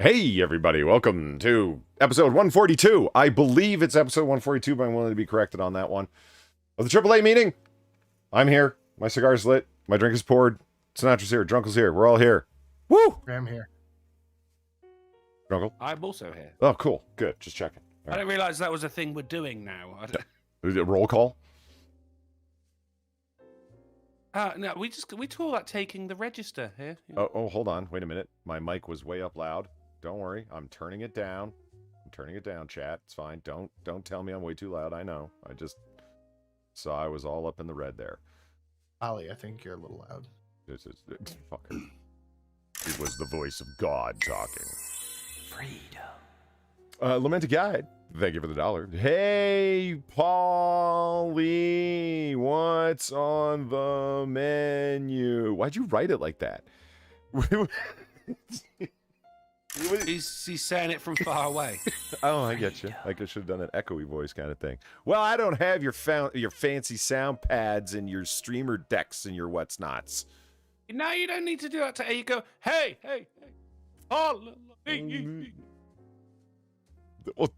Hey, everybody. Welcome to episode 142. I believe it's episode 142, but I'm willing to be corrected on that one. Of the AAA meeting. I'm here. My cigar's lit. My drink is poured. Sinatra's here. Drunkle's here. We're all here. Woo! I'm here. Drunkle? I'm also here. Oh, cool. Good. Just checking. I didn't realize that was a thing we're doing now. Is it roll call? No, we talk about taking the register here. Oh, hold on. Wait a minute. My mic was way up loud. Don't worry. I'm turning it down. I'm turning it down, chat. It's fine. Don't tell me I'm way too loud. I know. I just saw I was all up in the red there. Ollie, I think you're a little loud. This is fucker. It was the voice of God talking. Freedom. Lamented Guide. Thank you for the $1. Hey, Paulie, what's on the menu? Why'd you write it like that? He's saying it from far away. Oh, I get you. Like I should have done an echoey voice kind of thing. Well, I don't have your fancy sound pads and your streamer decks and your what's nots. No, you don't need to do that. You go, hey. Follow me. Well,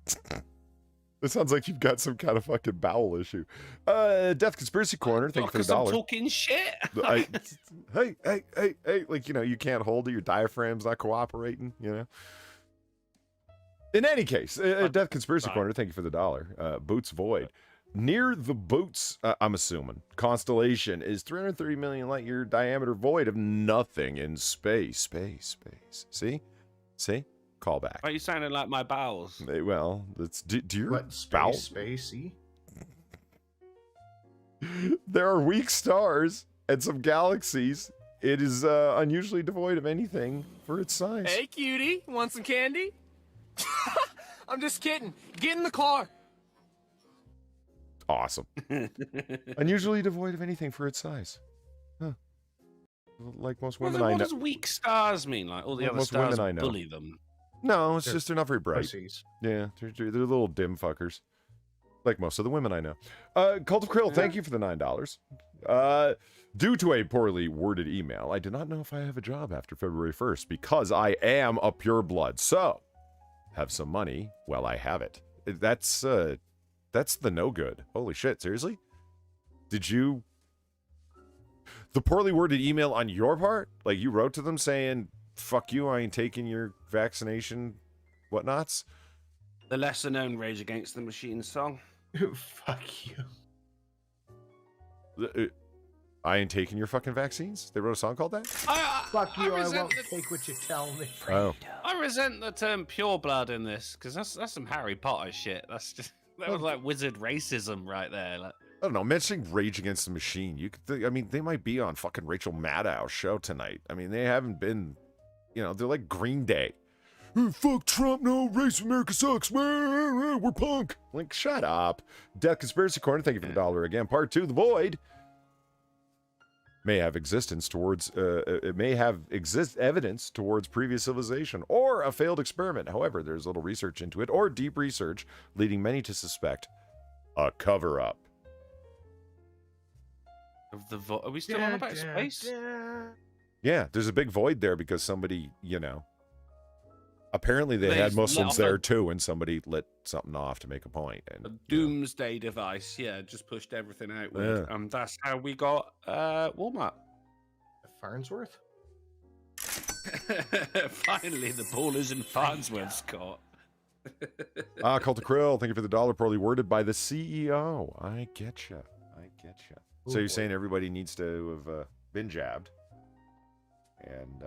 it sounds like you've got some kind of fucking bowel issue. Death Conspiracy Corner, thank you for the $1. I'm talking shit. Hey, like, you know, you can't hold it, your diaphragm's not cooperating, you know. In any case, Death Conspiracy Corner, thank you for the $1. Boots Void. Near the Boots, I'm assuming, constellation is 330 million light year diameter void of nothing in space. See? Call back. Are you sounding like my bowels? Well, that's do your What, bowels? spacey? There are weak stars and some galaxies. It is unusually devoid of anything for its size. Hey, cutie, want some candy? I'm just kidding. Get in the car. Awesome. Unusually devoid of anything for its size. Huh. Like most women I What know. does weak stars mean? Like all the other Most stars women I know. bully them. No, it's They're just they're not very bright. Pussies. Yeah, they're little dim fuckers. Like most of the women I know. Cult of Krill, thank you for the $9. Due to a poorly worded email, I do not know if I have a job after February 1st because I am a pureblood. So, have some money while I have it. That's the no good. Holy shit, seriously? Did you... The poorly worded email on your part? Like, you wrote to them saying, fuck you, I ain't taking your vaccination whatnots? The lesser known Rage Against the Machine song. Fuck you. I ain't taking your fucking vaccines? They wrote a song called that? Fuck you, I resent won't take what you tell me. Oh. I resent the term pure blood in this, because that's some Harry Potter shit. That was like wizard racism right there. Like, I don't know, mentioning Rage Against the Machine, you could, I mean, they might be on fucking Rachel Maddow's show tonight. I mean, they haven't been, you know, they're like Green Day. Fuck Trump, no, race America sucks, we're punk. Like, shut up. Death Conspiracy Corner, thank you for the $1 again. Part 2, The Void. May have existence towards, it may have evidence towards previous civilization or a failed experiment. However, there's little research into it or deep research, leading many to suspect a cover-up. Are we still on about space? Yeah, there's a big void there because somebody, you know, apparently they had They've Muslims let off there too, and somebody lit something off to make a point. And A doomsday device, yeah, just pushed everything outward. Yeah. And that's how we got Walmart. Farnsworth? Finally, the ball is in Farnsworth's court. Cult of Krill, thank you for the $1, poorly worded by the CEO. I getcha. So you're saying everybody needs to have been jabbed. And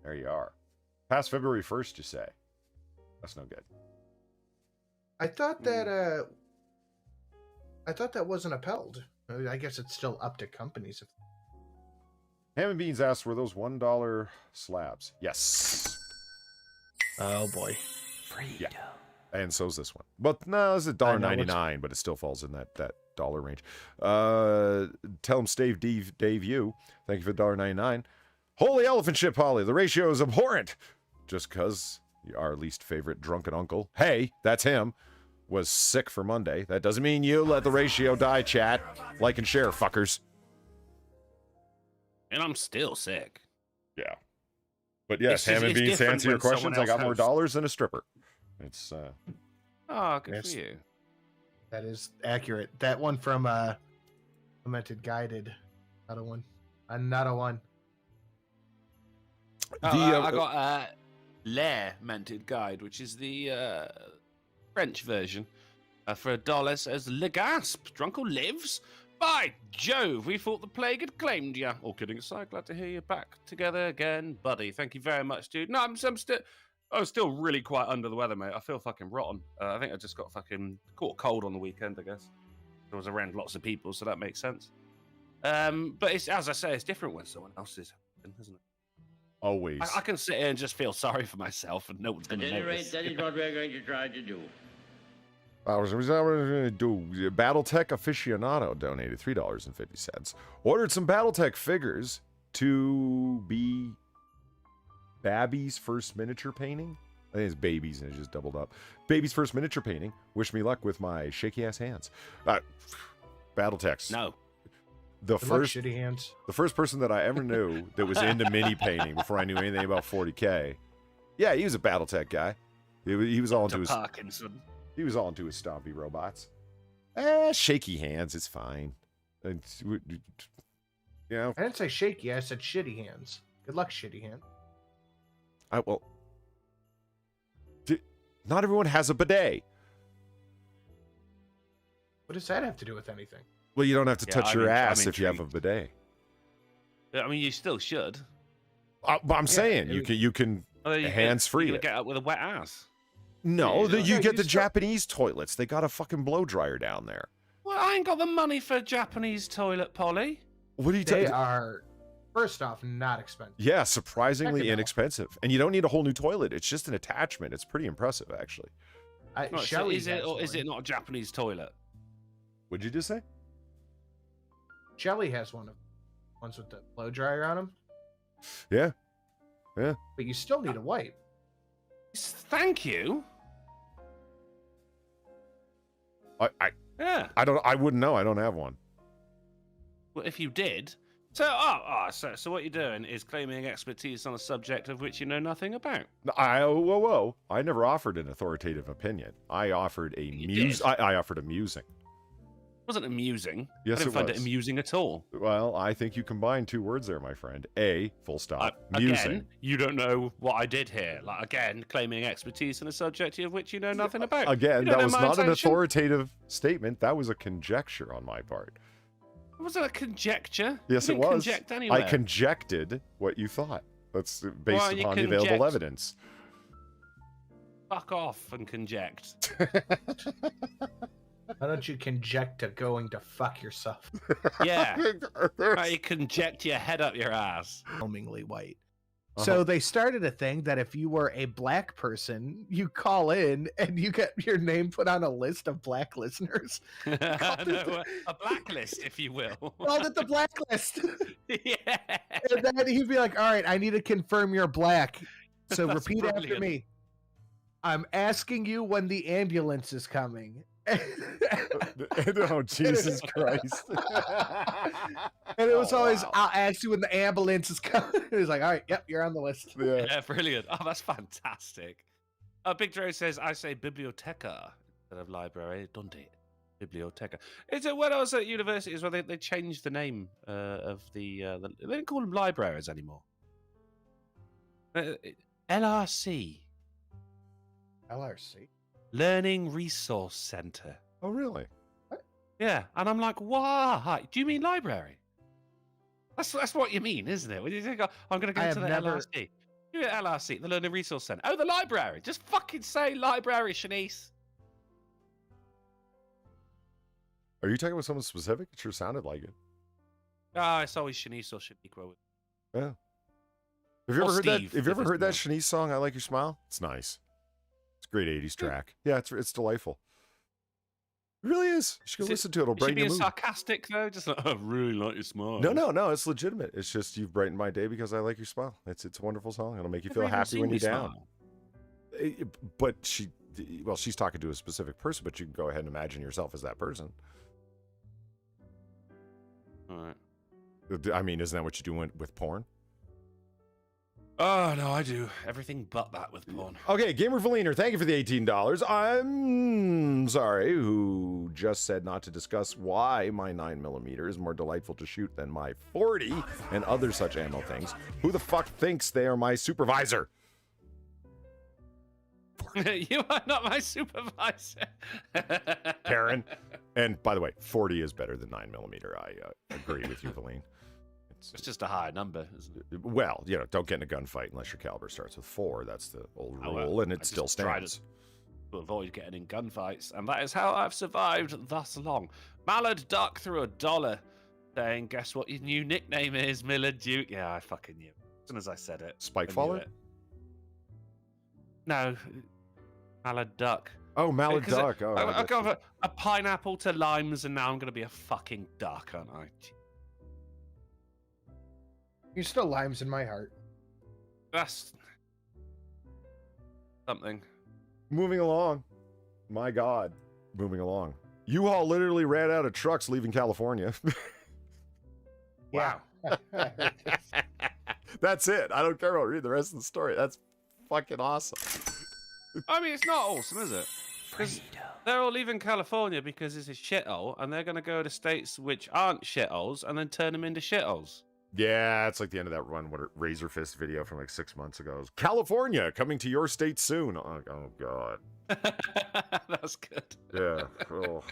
there you are. Past February 1st, you say. That's no good. I thought that wasn't upheld. I guess it's still up to companies. Ham and Beans asked, were those $1 slabs? Yes. Oh boy. Freedom. Yeah. And so's this one. But no, it's $1.99, but it still falls in that dollar range. Tell him Dave you. Thank you for the $1.99. Holy elephant ship, Holly. The ratio is abhorrent. Just because our least favorite drunken uncle, hey, that's him, was sick for Monday. That doesn't mean you let the ratio die, chat. Like and share, fuckers. And I'm still sick. Yeah. But yes, It's ham and it's beans, to different answer your when someone questions, I else got more hosts. dollars than a stripper. It's, Oh, good Yes. for you. That is accurate. That one from Lamented Guided. Not a one. Not a one. Oh, I got Le Mented Guide, which is the French version. For $1 says, Le Gasp, Drunkle lives? By Jove, we thought the plague had claimed you. All kidding aside, glad to hear you're back together again, buddy. Thank you very much, dude. No, I'm still really quite under the weather, mate. I feel fucking rotten. I think I just got fucking caught a cold on the weekend, I guess. I was around lots of people, so that makes sense. But it's, as I say, it's different when someone else is, isn't it? always. I can sit here and just feel sorry for myself, and no one's going At to any rate, notice. that is what we're going to try to do. BattleTech aficionado donated $3.50. Ordered some BattleTech figures to be Babby's first miniature painting. I think it's Baby's and it just doubled up. Baby's first miniature painting. Wish me luck with my shaky ass hands. BattleTech's. No. The Good luck, first shitty hands. the first person that I ever knew that was into mini painting before I knew anything about 40K. Yeah, he was a BattleTech guy. He was all into his Parkinson. he was all into his stompy robots. Shaky hands, it's fine. It's, you know, I didn't say shaky. I said shitty hands. Good luck, shitty hand. Not everyone has a bidet. What does that have to do with anything? Well, you don't have to Yeah, touch your I'm ass if you have a intrigued. bidet. I mean, you still should. But I'm saying it- you can Although you hands free. You're gonna get up with a wet ass. No, Yeah. you No, get you the still- Japanese toilets. They got a fucking blow dryer down there. Well, I ain't got the money for a Japanese toilet, Polly. What are you They talking? are, first off, not expensive. Yeah, surprisingly Second off- inexpensive, and you don't need a whole new toilet. It's just an attachment. It's pretty impressive, actually. Right, so Shelly is it has or is one. it not a Japanese toilet? What'd you just say? Shelly has one of ones with the blow dryer on them, Yeah. but you still need a wipe. Thank you. Yeah. I wouldn't know. I don't have one. Well, if you did. So, so what you're doing is claiming expertise on a subject of which you know nothing about. Whoa. I never offered an authoritative opinion. I offered a You did. I offered a musing. It wasn't amusing. Yes, I didn't it find was. it amusing at all. Well, I think you combined two words there, my friend. A, full stop, musing. Again, you don't know what I did here. Like, again, claiming expertise on a subject of which you know nothing about. Again, You don't that know was my not an intention. authoritative statement. That was a conjecture on my part. Was it a conjecture? Yes, You it didn't was. Conject anywhere. I conjected what you thought. That's based Well, you upon the available conject- evidence. Fuck off and conject. Why don't you conject to going to fuck yourself? Yeah. Right, you conject your head up your ass. Overwhelmingly white. Uh-huh. So they started a thing that if you were a black person, you call in and you get your name put on a list of black listeners. No, a blacklist, if you will. Called it the blacklist. Yeah. And then he'd be like, all right, I need to confirm you're black. So That's repeat after brilliant. me. I'm asking you when the ambulance is coming. Oh, Jesus Christ. And it was Oh, always, wow. I'll ask you when the ambulance is coming. It was like, all right, yep, you're on the list. Yeah. Yeah, brilliant. Oh, that's fantastic. Big Dro says, I say biblioteca instead of library. Donde? Biblioteca. It's when I was at university as well, they changed the name of the they didn't call them libraries anymore. LRC, LRC. Learning Resource Center. Oh, really? Yeah, and I'm like, why? Do you mean library? That's what you mean, isn't it? When you think, I'm going to I go have to the never- LRC. You're at LRC, the Learning Resource Center. Oh, the library. Just fucking say library, Shanice. Are you talking about someone specific? It sure sounded like it. Ah, it's always Shanice or Shaniqua. Yeah. Have you Or ever heard that? Steve, Have you if ever it's heard that male. Shanice song? I Like Your Smile. It's nice. It's a great '80s track. Yeah, it's delightful. It really is. You should go listen to it. It'll Is she brighten your being mood. sarcastic though? Just like, I really like your smile. No. It's legitimate. It's just you've brightened my day because I like your smile. It's a wonderful song. It'll make you feel Never even happy seen when me you're down. smile. But she's talking to a specific person. But you can go ahead and imagine yourself as that person. All right. I mean, isn't that what you do with porn? Oh, no, I do everything but that with porn. Okay, Gamer Valiner, thank you for the $18. I'm sorry, who just said not to discuss why my 9mm is more delightful to shoot than my 40 and other such ammo things. Who the fuck thinks they are my supervisor? You are not my supervisor. Karen. And by the way, 40 is better than 9mm. I agree with you, Valine. It's just a higher number, isn't it? Well, you know, don't get in a gunfight unless your caliber starts with 4. That's the old rule, and it still stands. To avoid getting in gunfights, and that is how I've survived thus long. Mallard Duck threw $1 saying, guess what your new nickname is, Millard Duke? Yeah, I fucking knew. As soon as I said it. Spikefaller? No, Mallard Duck. Oh, Mallard Duck. Oh, I've gone a pineapple to limes, and now I'm going to be a fucking duck, aren't I? You're still limes in my heart. That's something. Moving along. My God. Moving along. U-Haul literally ran out of trucks leaving California. Wow. That's it. I don't care about reading the rest of the story. That's fucking awesome. I mean, it's not awesome, is it? Because they're all leaving California because it's a shithole, and they're going to go to states which aren't shitholes and then turn them into shitholes. Yeah, it's like the end of that run, Razor Fist video from like 6 months ago. California, coming to your state soon. Oh, God. That's good. Yeah. Oh.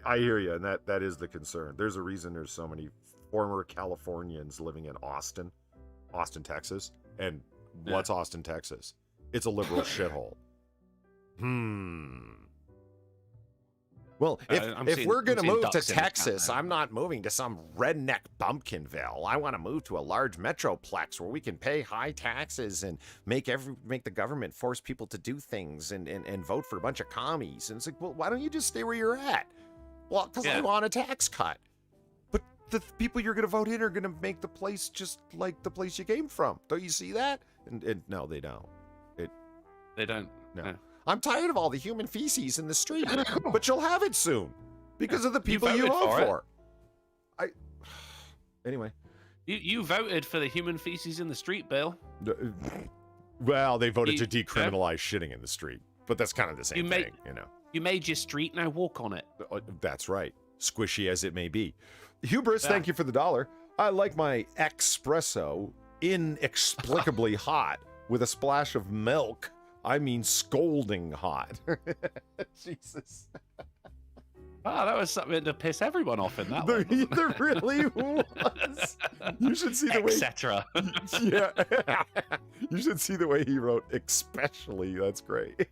I hear you, and that is the concern. There's a reason there's so many former Californians living in Austin, Texas. And what's Austin, Texas? It's a liberal shithole. Well, if we're going to move to Texas, I'm not moving to some redneck bumpkinville. I want to move to a large metroplex where we can pay high taxes and make the government force people to do things and vote for a bunch of commies. And it's like, well, why don't you just stay where you're at? Well, because I want a tax cut. But the people you're going to vote in are going to make the place just like the place you came from. Don't you see that? And no, they don't. They don't. No. I'm tired of all the human feces in the street, but you'll have it soon because of the people you vote for. Anyway. You voted for the human feces in the street bill. Well, they voted to decriminalize shitting in the street, but that's kind of the same thing, you know. You made your street, now walk on it. That's right. Squishy as it may be. Hubris, thank you for the $1. I like my espresso inexplicably hot with a splash of milk. I mean scolding hot. Jesus. Wow, that was something to piss everyone off in that one. There really was. You should see the way... Etc. Yeah. You should see the way he wrote especially. That's great.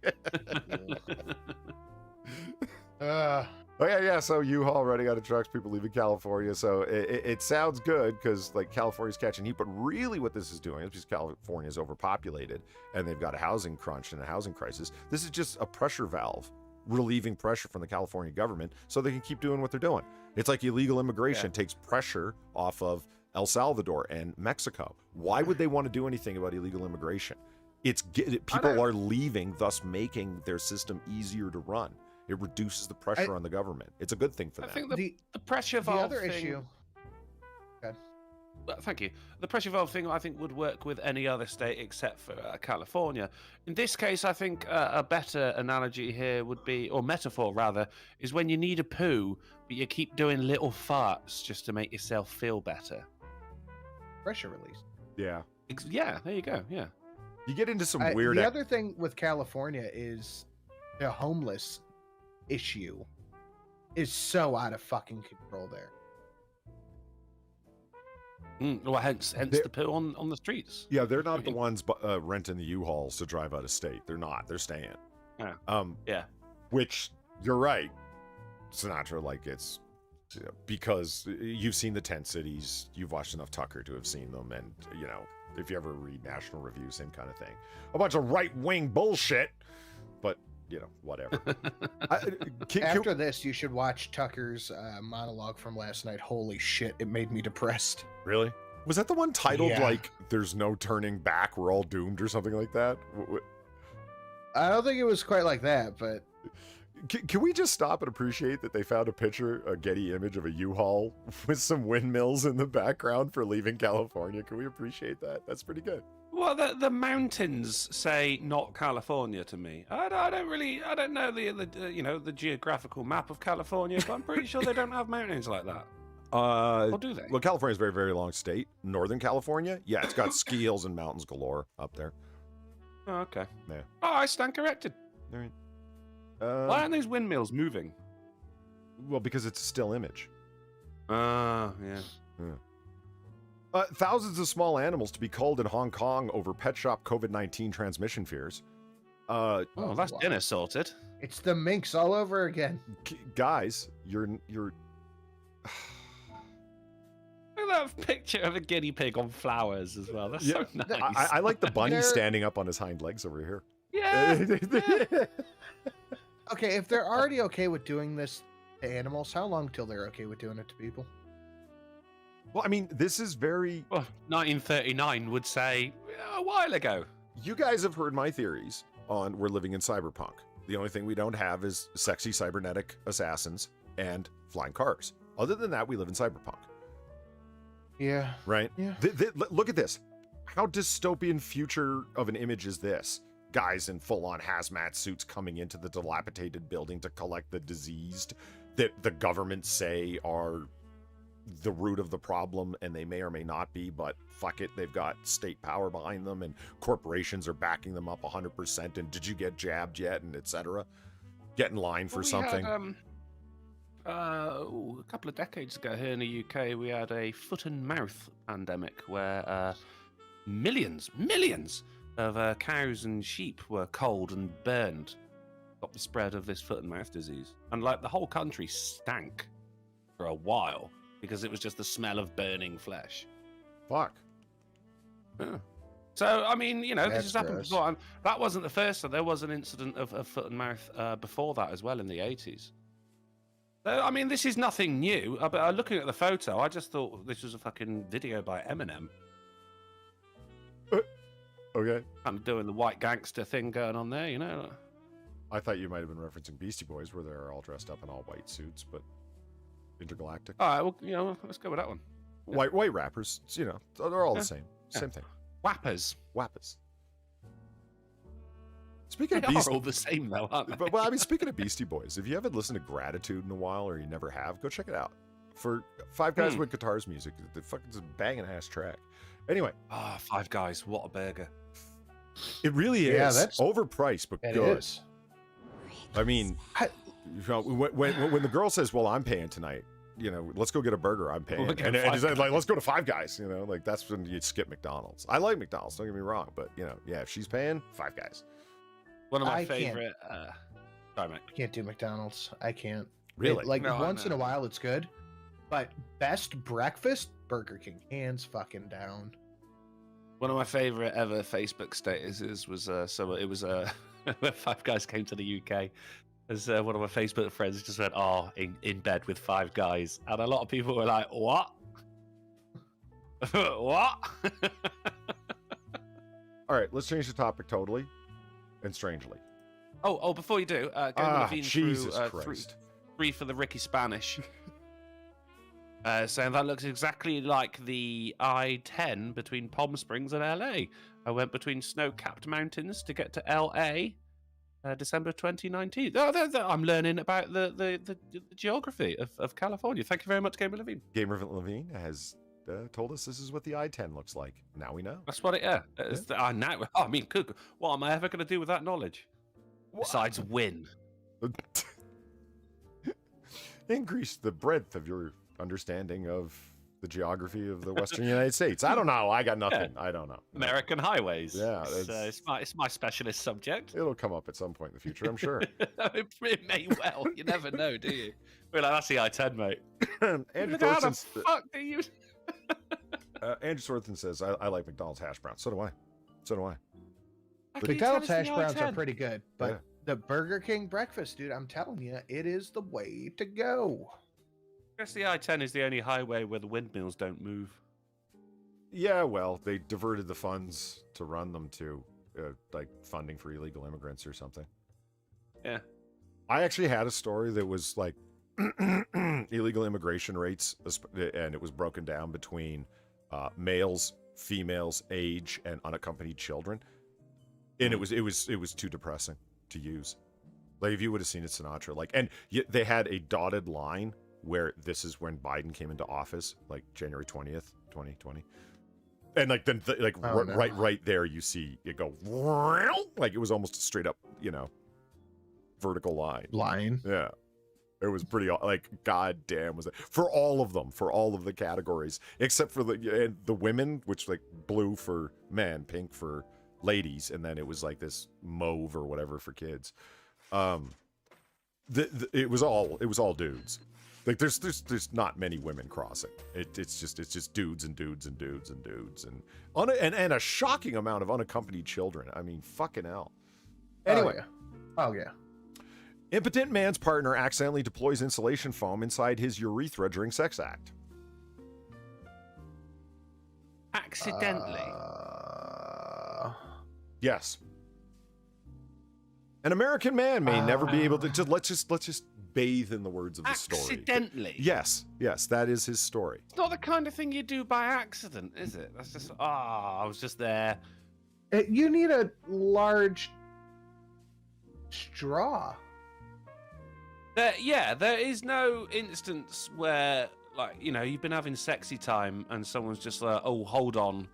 Yeah, so U-Haul running out of trucks, people leaving California. So it sounds good because like California's catching heat, but really what this is doing is because California is overpopulated and they've got a housing crunch and a housing crisis. This is just a pressure valve relieving pressure from the California government so they can keep doing what they're doing. It's like illegal immigration takes pressure off of El Salvador and Mexico. Why would they want to do anything about illegal immigration? People are leaving, thus making their system easier to run. It reduces the pressure on the government. It's a good thing for them. I think the pressure valve the other thing, issue. Okay. Well, thank you. The pressure valve thing, I think, would work with any other state except for California. In this case, I think a better analogy here would be, or metaphor rather, is when you need a poo, but you keep doing little farts just to make yourself feel better. Pressure release. Yeah. Yeah, there you go. Yeah. You get into some weird... The other thing with California is the homeless issue is so out of fucking control there. Well, hence the poo on the streets. Yeah, they're not the ones renting the U-Hauls to drive out of state. They're not. They're staying. Yeah. Which, you're right, Sinatra, like it's... because you've seen the tent cities, you've watched enough Tucker to have seen them, and, you know, if you ever read National Review, same kind of thing. A bunch of right-wing bullshit, but... you know, whatever. After this, you should watch Tucker's monologue from last night. Holy shit, it made me depressed. Really? Was that the one titled, like, There's No Turning Back, We're All Doomed, or something like that? I don't think it was quite like that, but... Can we just stop and appreciate that they found a Getty image of a U-Haul with some windmills in the background for leaving California? Can we appreciate that? That's pretty good. Well, the mountains say not California to me. I don't know the geographical map of California, but I'm pretty sure they don't have mountains like that. Or do they? Well, California's a very, very long state. Northern California, yeah, it's got ski hills and mountains galore up there. Oh, okay. Yeah. Oh, I stand corrected. All right. Why aren't those windmills moving? Well, because it's a still image. Yeah. Thousands of small animals to be culled in Hong Kong over pet shop COVID-19 transmission fears. Oh, that's wow. dinner sorted. It's the minx all over again. Guys, you're Look at that picture of a guinea pig on flowers as well. That's so nice. I like the bunny They're- standing up on his hind legs over here. Yeah. Okay, if they're already okay with doing this to animals, how long till they're okay with doing it to people? Well, I mean, this is very... Well, 1939 would say a while ago. You guys have heard my theories on we're living in cyberpunk. The only thing we don't have is sexy cybernetic assassins and flying cars. Other than that, we live in cyberpunk. Yeah. Right? Yeah. Look at this. How dystopian future of an image is this? Guys in full-on hazmat suits coming into the dilapidated building to collect the diseased that the government say are the root of the problem, and they may or may not be, but fuck it, they've got state power behind them, and corporations are backing them up 100%, and did you get jabbed yet, and etc. Get in line for something. A couple of decades ago here in the UK, we had a foot and mouth pandemic where millions of cows and sheep were culled and burned. Got the spread of this foot and mouth disease. And like the whole country stank for a while because it was just the smell of burning flesh. Fuck. Yeah. So, I mean, this That's has happened gross. before. And that wasn't the first. So there was an incident of foot and mouth before that as well in the 80s. So, I mean, this is nothing new. But looking at the photo, I just thought this was a fucking video by Eminem. Okay. Kind of doing the white gangster thing going on there, I thought you might have been referencing Beastie Boys, where they're all dressed up in all white suits, but intergalactic. All right, well, let's go with that one. White rappers, they're all Yeah. the same. Same thing. Whappers. Wappers. Speaking They of are Beastie all the same, though, aren't they? but, well, I mean, speaking of Beastie Boys, if you haven't listened to Gratitude in a while, or you never have, go check it out. For Five Guys with Guitars music, the fucking it's a banging ass track. Anyway, Five Guys, what a burger. it really Yeah, is that's- overpriced, but It good. is. I mean, when the girl says, "Well, I'm paying tonight," let's go get a burger. I'm paying, We'll get and Five it's like, Guys. let's go to Five Guys. That's when you skip McDonald's. I like McDonald's. Don't get me wrong, but yeah, if she's paying, Five Guys. One of my I can't. favorite. Sorry, mate. I can't do McDonald's. I can't. Really? Like No, I once in a know. while it's good, but best breakfast, Burger King, hands fucking down. One of my favorite ever Facebook statuses was it was when Five Guys came to the UK. As one of my Facebook friends just went, in bed with Five Guys, and a lot of people were like, "What? What?" All right, let's change the topic totally and strangely. Oh, before you do, go Levine Jesus through, Christ. three for the Ricky Spanish. Saying that looks exactly like the I-10 between Palm Springs and LA. I went between snow-capped mountains to get to LA, December 2019. I'm learning about the geography of California. Thank you very much, Gamer Levine. Gamer Levine has told us this is what the I-10 looks like. Now we know. That's what it is. Now, I mean, what am I ever going to do with that knowledge? Besides win. Increase the breadth of your understanding of the geography of the Western United States. I don't know. I got nothing. I don't know. American highways. Yeah, it's my specialist subject. It'll come up at some point in the future, I'm sure. It may well. You never know, do you? We're like, that's the I-10, mate. Andrew How the Thornton, fuck do you? Andrew Thornton says, I like McDonald's hash browns. So do I. So do I. McDonald's hash browns are pretty good, but Yeah. the Burger King breakfast, dude, I'm telling you, it is the way to go. I guess the I-10 is the only highway where the windmills don't move. Yeah, well, they diverted the funds to run them to, like, funding for illegal immigrants or something. Yeah. I actually had a story that was like illegal immigration rates, and it was broken down between males, females, age, and unaccompanied children. And it was too depressing to use. Like if you would have seen it, Sinatra, like, and they had a dotted line where this is when Biden came into office, like January 20th, 2020. And like then right there you see it go like it was almost a straight up, vertical line. Yeah. It was pretty like goddamn was it for all of them, for all of the categories except for the women, which like blue for men, pink for ladies, and then it was like this mauve or whatever for kids. It was all dudes. Like there's not many women crossing. It's just dudes and dudes and dudes and dudes and a shocking amount of unaccompanied children. I mean, fucking hell. Anyway. Oh yeah. Impotent man's partner accidentally deploys insulation foam inside his urethra during sex act. Accidentally. Yes. An American man may never be able to let's just bathe in the words of the story. Accidentally. Yes, that is his story. It's not the kind of thing you do by accident, is it? That's just I was just there. You need a large straw. There is no instance where, like, you've been having sexy time and someone's just like, oh, hold on,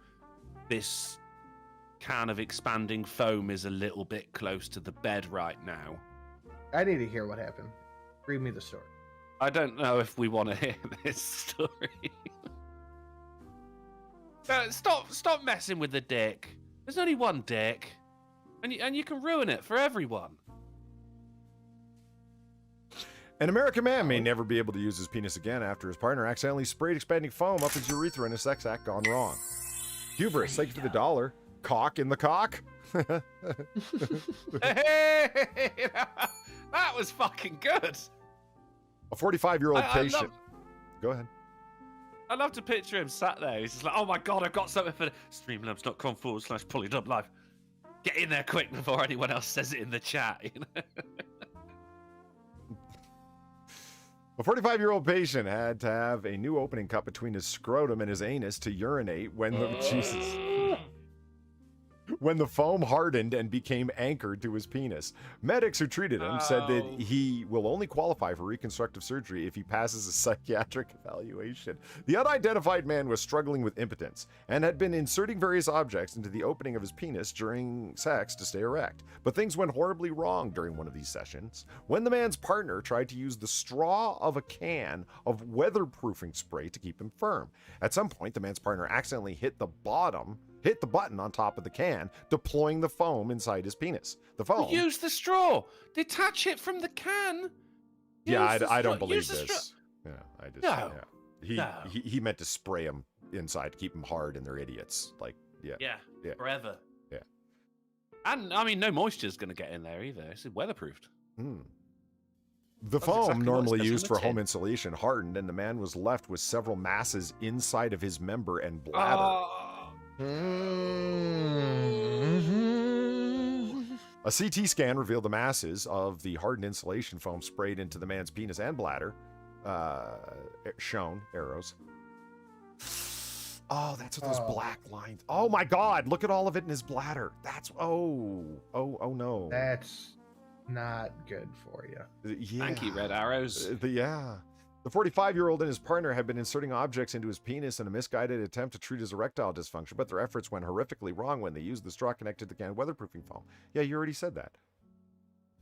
this can of expanding foam is a little bit close to the bed right now. I need to hear what happened. Read me the story. I don't know if we want to hear this story. Stop messing with the dick. There's only one dick, and you can ruin it for everyone. An American man may never be able to use his penis again after his partner accidentally sprayed expanding foam up his urethra in a sex act gone wrong. Hubris, thank you for the $1. Cock in the cock. Hey, that was fucking good. A 45-year-old patient. Go ahead. I love to picture him sat there. He's just like, oh my god, I've got something for streamlabs.com/polydublive. Get in there quick before anyone else says it in the chat. A 45-year-old patient had to have a new opening cut between his scrotum and his anus to urinate when the foam hardened and became anchored to his penis. Medics who treated him said that he will only qualify for reconstructive surgery if he passes a psychiatric evaluation. The unidentified man was struggling with impotence and had been inserting various objects into the opening of his penis during sex to stay erect. But things went horribly wrong during one of these sessions when the man's partner tried to use the straw of a can of weatherproofing spray to keep him firm. At some point, the man's partner accidentally hit the button on top of the can, deploying the foam inside his penis. The foam. Use the straw. Detach it from the can. I don't believe this. Yeah, I just. No. Yeah. He meant to spray them inside to keep them hard, and they're idiots. Like, yeah. Forever. Yeah. And I mean, no moisture's going to get in there either. It's weatherproofed. The That's foam, exactly normally what's used for in the home tin. insulation, hardened, and the man was left with several masses inside of his member and bladder. A CT scan revealed the masses of the hardened insulation foam sprayed into the man's penis and bladder. Shown arrows. Oh, that's what those black lines. Oh my God! Look at all of it in his bladder. That's oh no. That's not good for you. Yeah. Thank you, Red Arrows. The 45-year-old and his partner had been inserting objects into his penis in a misguided attempt to treat his erectile dysfunction, but their efforts went horrifically wrong when they used the straw connected to the can of weatherproofing foam. Yeah, you already said that.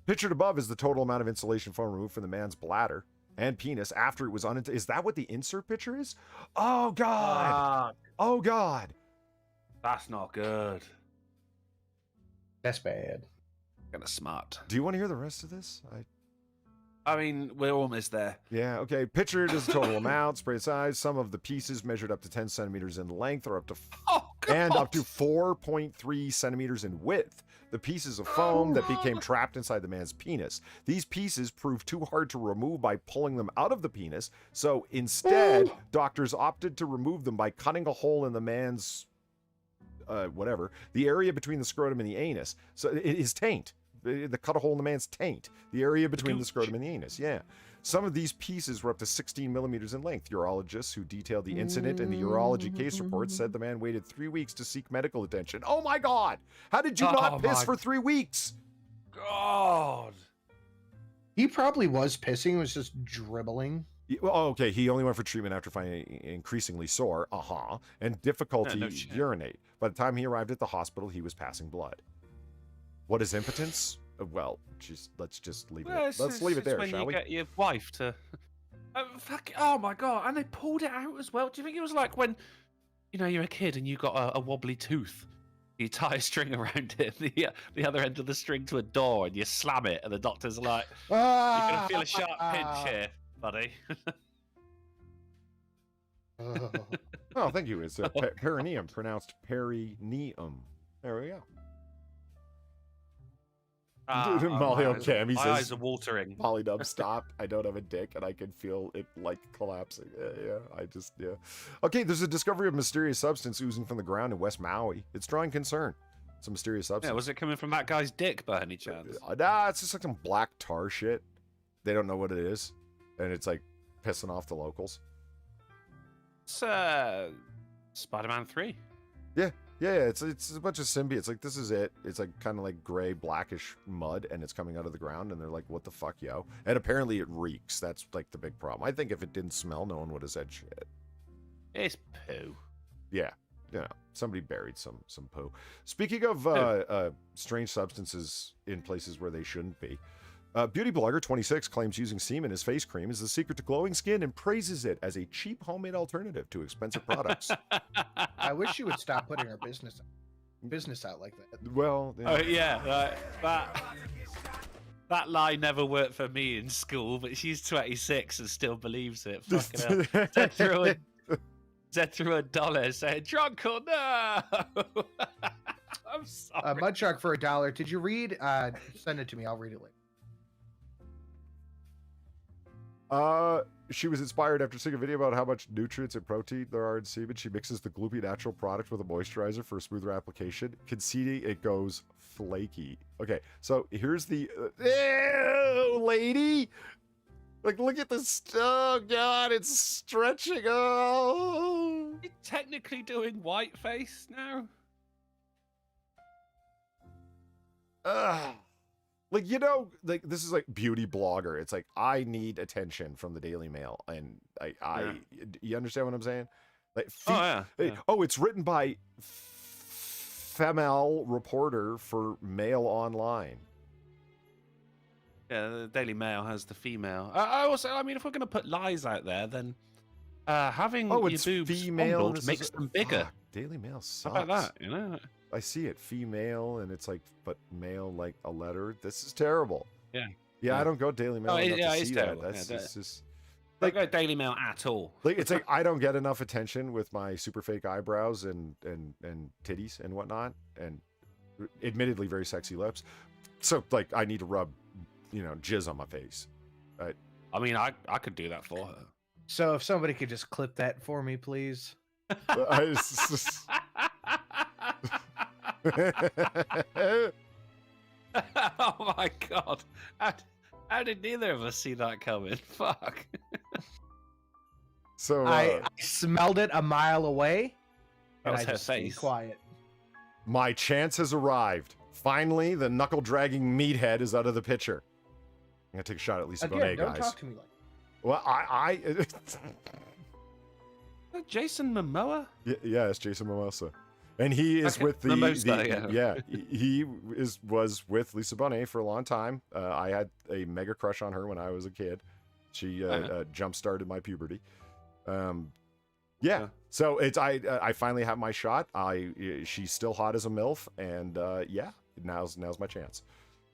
Pictured above is the total amount of insulation foam removed from the man's bladder and penis after it was Is that what the insert picture is? Oh, God. Oh, God. That's not good. That's bad. Kind of smart. Do you want to hear the rest of this? I mean, we're almost there. Yeah, okay. Pictured as a total amount, spray size. Some of the pieces measured up to 10 centimeters in length or up to and up to 4.3 centimeters in width. The pieces of foam that became trapped inside the man's penis. These pieces proved too hard to remove by pulling them out of the penis, so instead, doctors opted to remove them by cutting a hole in the man's the area between the scrotum and the anus. So his taint. They cut a hole in the man's taint, the area between the scrotum and the anus. Yeah. Some of these pieces were up to 16 millimeters in length. Urologists who detailed the incident in the urology case report said the man waited 3 weeks to seek medical attention. Oh my God! How did you not piss for 3 weeks? God. He probably was pissing. It was just dribbling. Well, okay, he only went for treatment after finding it increasingly sore, and difficulty shit. urinate. By the time he arrived at the hospital, he was passing blood. What is impotence? Well, let's just leave it. Let's leave it there, when shall you we? get your wife to. Oh my God! And they pulled it out as well. Do you think it was like when, you're a kid and you got a wobbly tooth? You tie a string around it, the other end of the string to a door, and you slam it, and the doctor's like, "You're gonna feel a sharp pinch here, buddy." Oh, thank you. It's perineum, pronounced perineum. There we go. Molly O'Cam, he my says, eyes are watering. Polydub, stop. I don't have a dick, and I can feel it, collapsing. Yeah. Okay, there's a discovery of mysterious substance oozing from the ground in West Maui. It's drawing concern. It's a mysterious substance. Yeah, was it coming from that guy's dick by any chance? Nah, it's just like some black tar shit. They don't know what it is, and it's, pissing off the locals. It's Spider-Man 3. Yeah, it's a bunch of symbiotes. This is it. It's kind of gray, blackish mud, and it's coming out of the ground, and they're like, what the fuck, yo? And apparently it reeks. That's, the big problem. I think if it didn't smell, no one would have said shit. It's poo. Yeah, somebody buried some poo. Speaking of strange substances in places where they shouldn't be, beauty blogger 26 claims using semen as face cream is the secret to glowing skin and praises it as a cheap homemade alternative to expensive products. I wish she would stop putting her business out like that. Well, that lie never worked for me in school, but she's 26 and still believes it. Fucking hell. Zed threw $1 saying, "Drunk or no?" I'm sorry. Mud Shark for $1. Did you read? Send it to me. I'll read it later. She was inspired after seeing a video about how much nutrients and protein there are in semen. She mixes the gloopy natural product with a moisturizer for a smoother application. Conceding it goes flaky. Okay, so here's the... ew, lady! Look at this. Oh, God, it's stretching. Oh! You're technically doing whiteface now? Ugh. This is beauty blogger. It's I need attention from the Daily Mail, and you understand what I'm saying? It's written by female reporter for Mail Online. Yeah, the Daily Mail has the female. I mean, if we're going to put lies out there, then having your boobs fondled makes them bigger. Fuck, Daily Mail sucks. How about that, I see it, female, and it's but male a letter. This is terrible. Yeah. I don't go Daily Mail enough to see that. That's just don't go Daily Mail at all. It's I don't get enough attention with my super fake eyebrows and titties and whatnot, and admittedly very sexy lips. So I need to rub, jizz on my face. I mean, I could do that for her. So if somebody could just clip that for me, please. Oh my God! How did neither of us see that coming? Fuck. So I smelled it a mile away. That was I her just stayed face. quiet. My chance has arrived. Finally, the knuckle-dragging meathead is out of the picture. I'm gonna take a shot at Lisa Bonet, Don't guys. talk to me like that. Well, Jason Momoa? Yeah, it's Jason Mimosa. And he is with he was with Lisa Bonet for a long time. I had a mega crush on her when I was a kid. She jump-started my puberty. So I finally have my shot. She's still hot as a MILF, and now's my chance.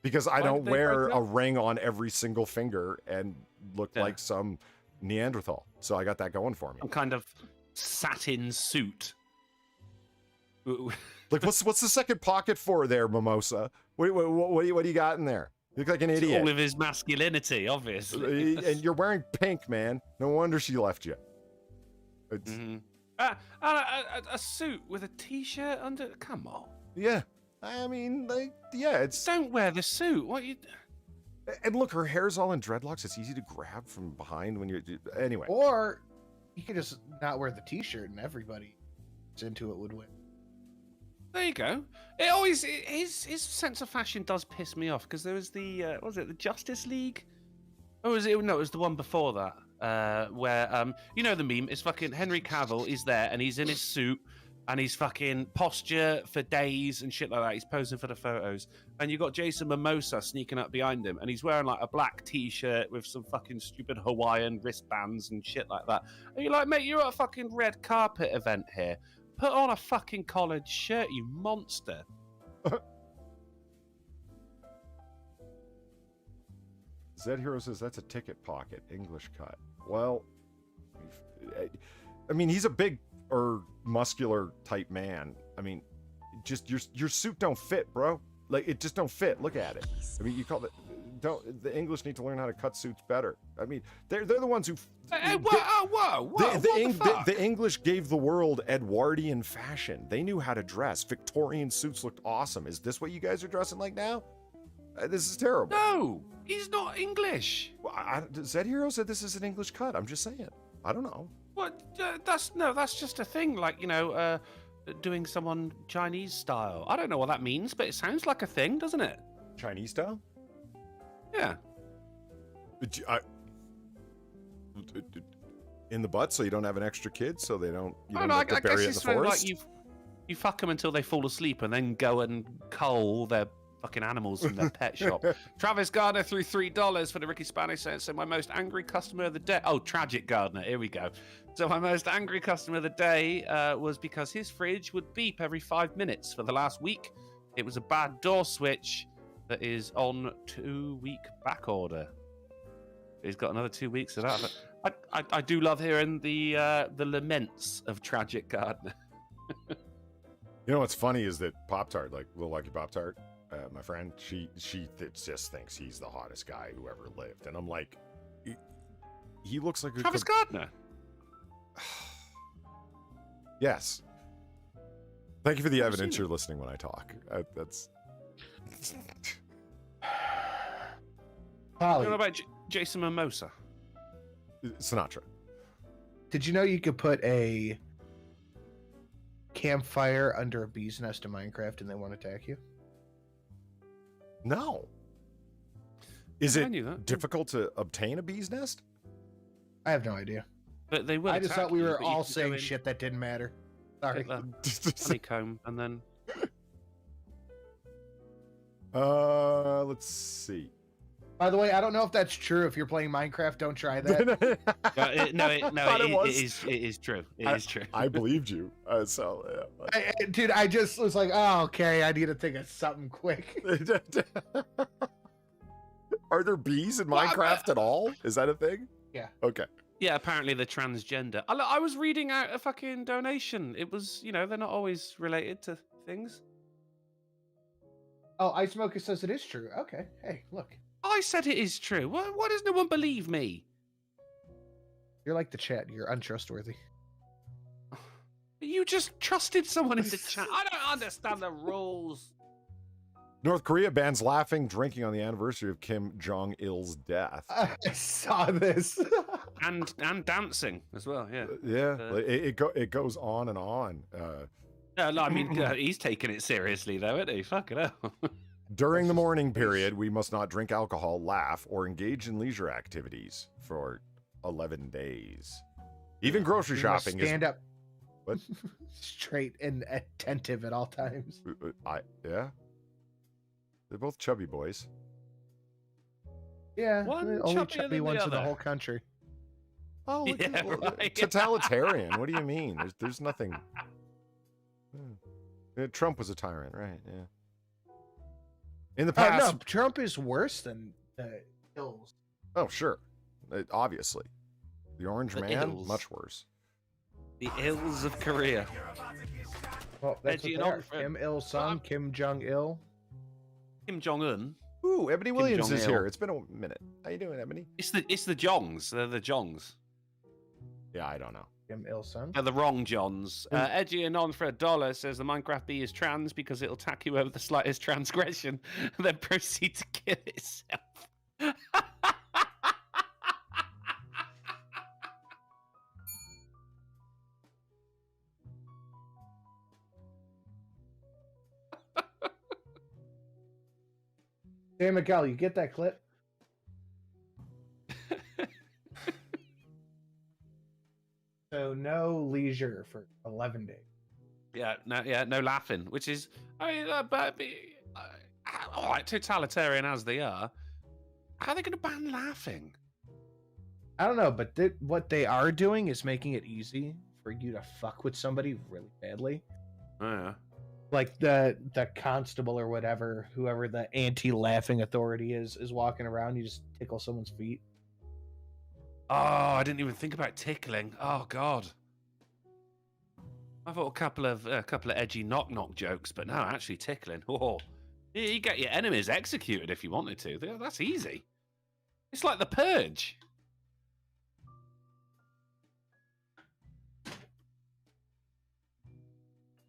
Because I don't wear a ring on every single finger and look like some Neanderthal. So I got that going for me. Some kind of satin suit. What's the second pocket for there, Mimosa? What do you got in there? You look like an idiot. All of his masculinity, obviously. And you're wearing pink, man. No wonder she left you. A suit with a t-shirt under. Come on. Yeah. I mean, like, yeah, it's... Don't wear the suit. What you? And look, her hair's all in dreadlocks. It's easy to grab from behind when you're... Anyway. Or you could just not wear the t-shirt and everybody who's into it would win. There you go. It always his sense of fashion does piss me off because there was the what was it the Justice League? Or was it? No, it was the one before that where you know the meme. It's fucking Henry Cavill. He's there and he's in his suit and he's fucking posture for days and shit like that. He's posing for the photos and you got Jason Momoa sneaking up behind him and he's wearing like a black t-shirt with some fucking stupid Hawaiian wristbands and shit like that. And you're like, mate, you're at a fucking red carpet event here. Put on a fucking collared shirt, you monster. Zed Hero says that's a ticket pocket, English cut. Well, I mean, he's a big or muscular type man. I mean, just your suit don't fit, bro. Like, it just don't fit. Look at it. I mean, you call it... the English need to learn how to cut suits better. I mean, they're the ones who... Whoa! The English gave the world Edwardian fashion. They knew how to dress. Victorian suits looked awesome. Is this what you guys are dressing like now? This is terrible. No, he's not English. Well, Zed Hero said this is an English cut. I'm just saying. I don't know. What? That's just a thing. Like, you know, doing someone Chinese style. I don't know what that means, but it sounds like a thing, doesn't it? Chinese style? Yeah. In the butt, so you don't have an extra kid, so they don't. You don't I have to bury it in the forest. Like you fuck them until they fall asleep, and then go and cull their fucking animals from their pet shop. Travis Gardner threw $3 for the Ricky Spanish saying, so my most angry customer of the day. Oh, Tragic Gardner. Here we go. So my most angry customer of the day was because his fridge would beep every 5 minutes for the last week. It was a bad door switch that is on 2-week back order. He's got another 2 weeks of that. But I do love hearing the laments of Tragic Gardner. You know what's funny is that Pop-Tart, like Little Lucky Pop-Tart, my friend, she just thinks he's the hottest guy who ever lived, and I'm like, he looks like Travis Gardner. Yes. Thank you for the evidence. You're listening when I talk. That's. Holly, You know about Jason Momoa? Sinatra. did you know you could put a campfire under a bee's nest in Minecraft and they won't attack you? No. Is I knew that. it difficult to obtain a bee's nest? I have no idea. But they will. I just attack thought we you, were but you all can go saying in, shit that didn't matter. Sorry. take the honeycomb, and then Let's see. By the way, I don't know if that's true. If you're playing Minecraft, don't try that. it is true. It is true. I believed you. So, yeah. Dude, I just was like, oh, okay, I need to think of something quick. Are there bees in Minecraft at all? Is that a thing? Yeah. Okay. Yeah, apparently they're transgender. I was reading out a fucking donation. It was, you know, they're not always related to things. Oh, Ice Smoker says it is true. Okay. Hey, look. I said it is true. Why does no one believe me? You're like the chat. You're untrustworthy. You just trusted someone in the chat. I don't understand the rules. North Korea bans laughing, drinking on the anniversary of Kim Jong-il's death. I saw this. and dancing as well, yeah. It goes on and on. No, I mean, he's taking it seriously, though, isn't he? Fuck it up. During the mourning period, we must not drink alcohol, laugh, or engage in leisure activities for 11 days. Even grocery shopping stand up. What? Straight and attentive at all times. Yeah. They're both chubby boys. Yeah, One the only chubbier chubby than the ones in the other. whole country. Oh, Yeah, right. totalitarian. What do you mean? There's nothing. Trump was a tyrant, right? Yeah. In the past, No, Trump is worse than Hills. Oh, sure. Obviously. The Orange The Man, ills. much worse. The ills of Korea. Well, that's Edgy what and they are. Kim Il Sung, Kim Jong Il. Kim Jong Un. Ooh, Ebony Williams is Jong-il. here. It's been a minute. How you doing, Ebony? It's the Jongs. They're the Jongs. Yeah, I don't know. Jim Ilson. They're the wrong Johns. Edgy Anon for $1 says the Minecraft bee is trans because it'll attack you over the slightest transgression and then proceed to kill itself. Hey, Miguel, you get that clip? So no leisure for 11 days. No laughing, which is, I mean, all right, totalitarian as they are, how are they going to ban laughing? I don't know, but what they are doing is making it easy for you to fuck with somebody really badly. Oh, yeah. Like the constable or whatever, whoever the anti-laughing authority is walking around, you just tickle someone's feet. Oh, I didn't even think about tickling. Oh God, I thought a couple of edgy knock jokes, but no, actually tickling. Oh, you get your enemies executed if you wanted to. That's easy. It's like the Purge.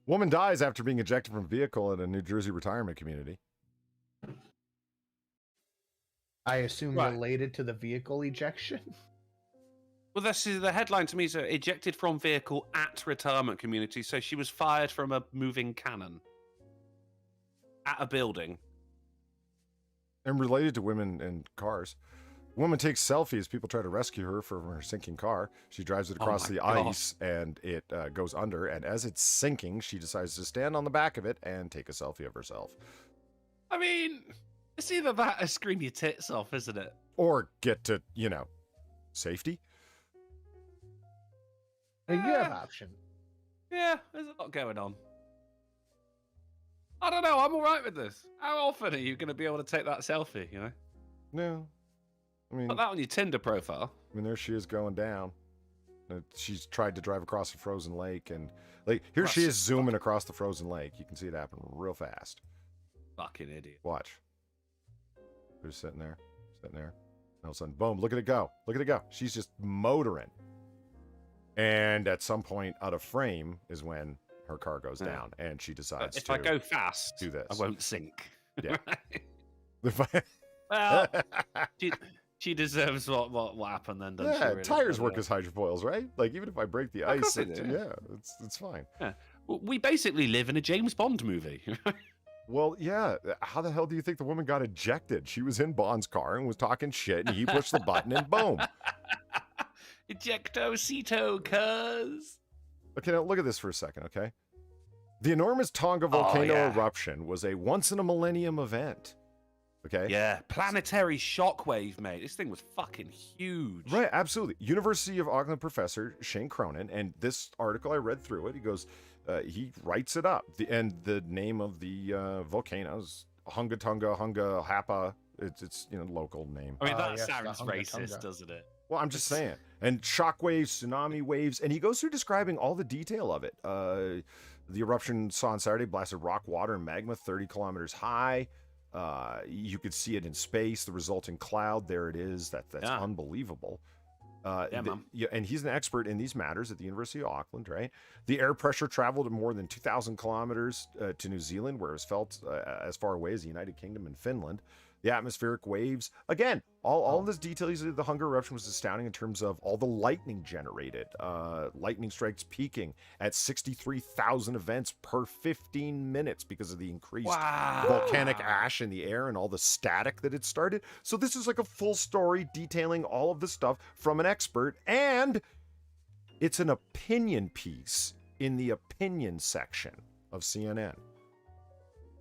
Woman dies after being ejected from vehicle at a New Jersey retirement community. I assume Right. related to the vehicle ejection. Well, this is the headline to me. So, ejected from vehicle at retirement community. So she was fired from a moving cannon at a building. And related to women and cars. Woman takes selfie as people try to rescue her from her sinking car. She drives it across my the God. ice and it goes under. And as it's sinking, she decides to stand on the back of it and take a selfie of herself. I mean, it's either that or scream your tits off, isn't it? Or get to, safety. You have options. Yeah, there's a lot going on. I don't know. I'm all right with this. How often are you going to be able to take that selfie? No. I mean, Put that on your Tinder profile. there she is going down. She's tried to drive across a frozen lake. And, here Russ she is is zooming across the frozen lake. You can see it happen real fast. Fucking idiot. Watch. They're sitting there. And all of a sudden, boom, look at it go. Look at it go. She's just motoring. And at some point out of frame is when her car goes down and she decides If I go fast, do this. I won't sink. Yeah. Well, she deserves what happened then, doesn't she? Yeah, Really? tires work as hydrofoils, right? Even if I break the Of ice, course they do. it's fine. Yeah. Well, we basically live in a James Bond movie. Well, yeah. How the hell do you think the woman got ejected? She was in Bond's car and was talking shit, and he pushed the button, and boom. Ejecto-cito, cuz. Okay, now look at this for a second, okay? The enormous Tonga volcano yeah. eruption was a once-in-a-millennium event, okay? Yeah, planetary shockwave, mate. This thing was fucking huge. Right, absolutely. University of Auckland professor Shane Cronin, and this article, I read through it, he goes, he writes it up. And the name of the volcano is Hunga Tonga, Hunga Hapa. It's local name. I mean, that yes, sounds the Hunga racist, Tonga. doesn't it? Well, I'm just saying. And shockwaves, tsunami waves, and he goes through describing all the detail of it. The eruption saw on Saturday blasted rock, water, and magma 30 kilometers high. You could see it in space, the resulting cloud. There it is. That's Yeah. unbelievable. Man. And he's an expert in these matters at the University of Auckland, right? The air pressure traveled more than 2,000 kilometers to New Zealand, where it was felt as far away as the United Kingdom and Finland. The atmospheric waves, again, all of this detail. The Hunger eruption was astounding in terms of all the lightning generated. Lightning strikes peaking at 63,000 events per 15 minutes because of the increased volcanic ash in the air and all the static that it started. So this is like a full story detailing all of this stuff from an expert, and it's an opinion piece in the opinion section of CNN.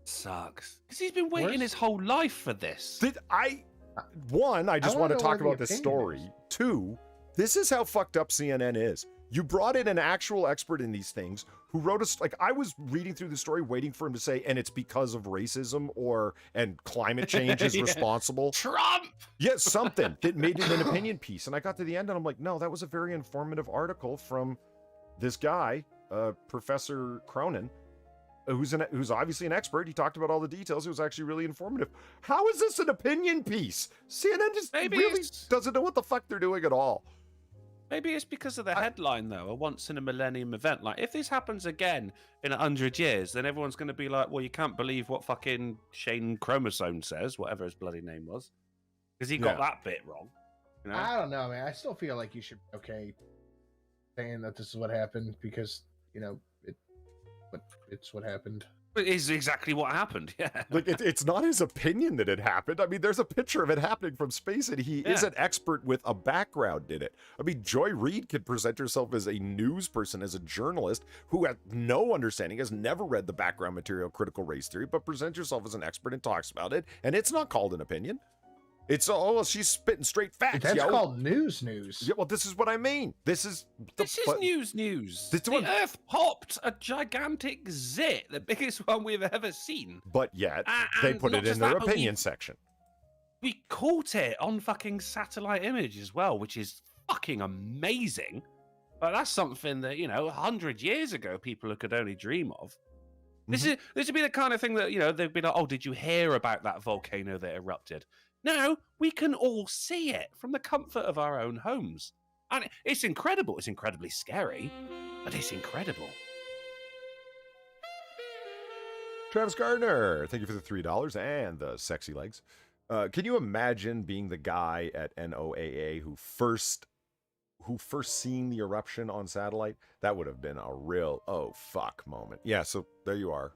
Sucks. Because he's been waiting his whole life for this. I just want to wanna talk know where about the this opinion story. is. 2, this is how fucked up CNN is. You brought in an actual expert in these things who wrote I was reading through the story waiting for him to say, and it's because of racism and climate change is Yeah. responsible. Trump! Yeah, something that made it an opinion piece. And I got to the end and I'm like, no, that was a very informative article from this guy, Professor Cronin, who's obviously an expert. He talked about all the details. It was actually really informative. How is this an opinion piece? CNN just Maybe really it's- doesn't know what the fuck they're doing at all. Maybe it's because of the headline, though, a once in a millennium event. Like, if this happens again in 100 years, then everyone's going to be like, well, you can't believe what fucking Shane Chromosome says, whatever his bloody name was. Because he got that bit wrong. You know? I don't know, man. I still feel like you should be okay saying that this is what happened because, you know, it's what happened. It is exactly what happened, yeah. Like, it's not his opinion that it happened. I mean, there's a picture of it happening from space, and he is an expert with a background in it. I mean, Joy Reid could present herself as a news person, as a journalist who has no understanding, has never read the background material critical race theory, but presents herself as an expert and talks about it, and it's not called an opinion. It's, oh, she's spitting straight facts. That's called news. Yeah, well, this is what I mean. This is news. The Earth popped a gigantic zit, the biggest one we've ever seen. But yet, they put it in their opinion section. We caught it on fucking satellite image as well, which is fucking amazing. But that's something that, you know, 100 years ago, people could only dream of. This would be the kind of thing that, you know, they'd be like, oh, did you hear about that volcano that erupted? No, we can all see it from the comfort of our own homes. And it's incredible. It's incredibly scary, but it's incredible. Travis Gardner, thank you for the $3 and the sexy legs. Can you imagine being the guy at NOAA who first seen the eruption on satellite? That would have been a real, oh, fuck moment. Yeah, so there you are.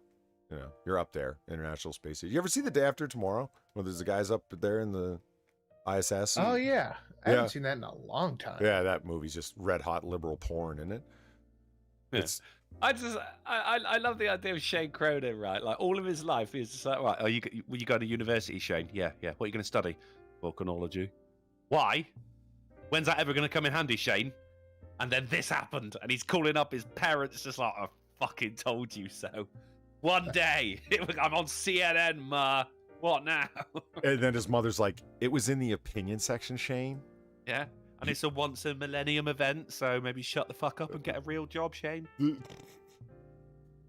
You know, you're up there, International Space Station. You ever see The Day After Tomorrow? Well, there's the guys up there in the ISS. Oh, yeah. I haven't seen that in a long time. Yeah, that movie's just red hot liberal porn, isn't it? Yeah. It's... I love the idea of Shane Cronin, right? Like, all of his life, he's just like, right, oh, you go to university, Shane? Yeah. What are you going to study? Volcanology. Why? When's that ever going to come in handy, Shane? And then this happened, and he's calling up his parents just like, I fucking told you so. One day, I'm on CNN, Ma. What now? And then his mother's like, it was in the opinion section, Shane. Yeah, and it's a once in a millennium event, so maybe shut the fuck up and get a real job, Shane.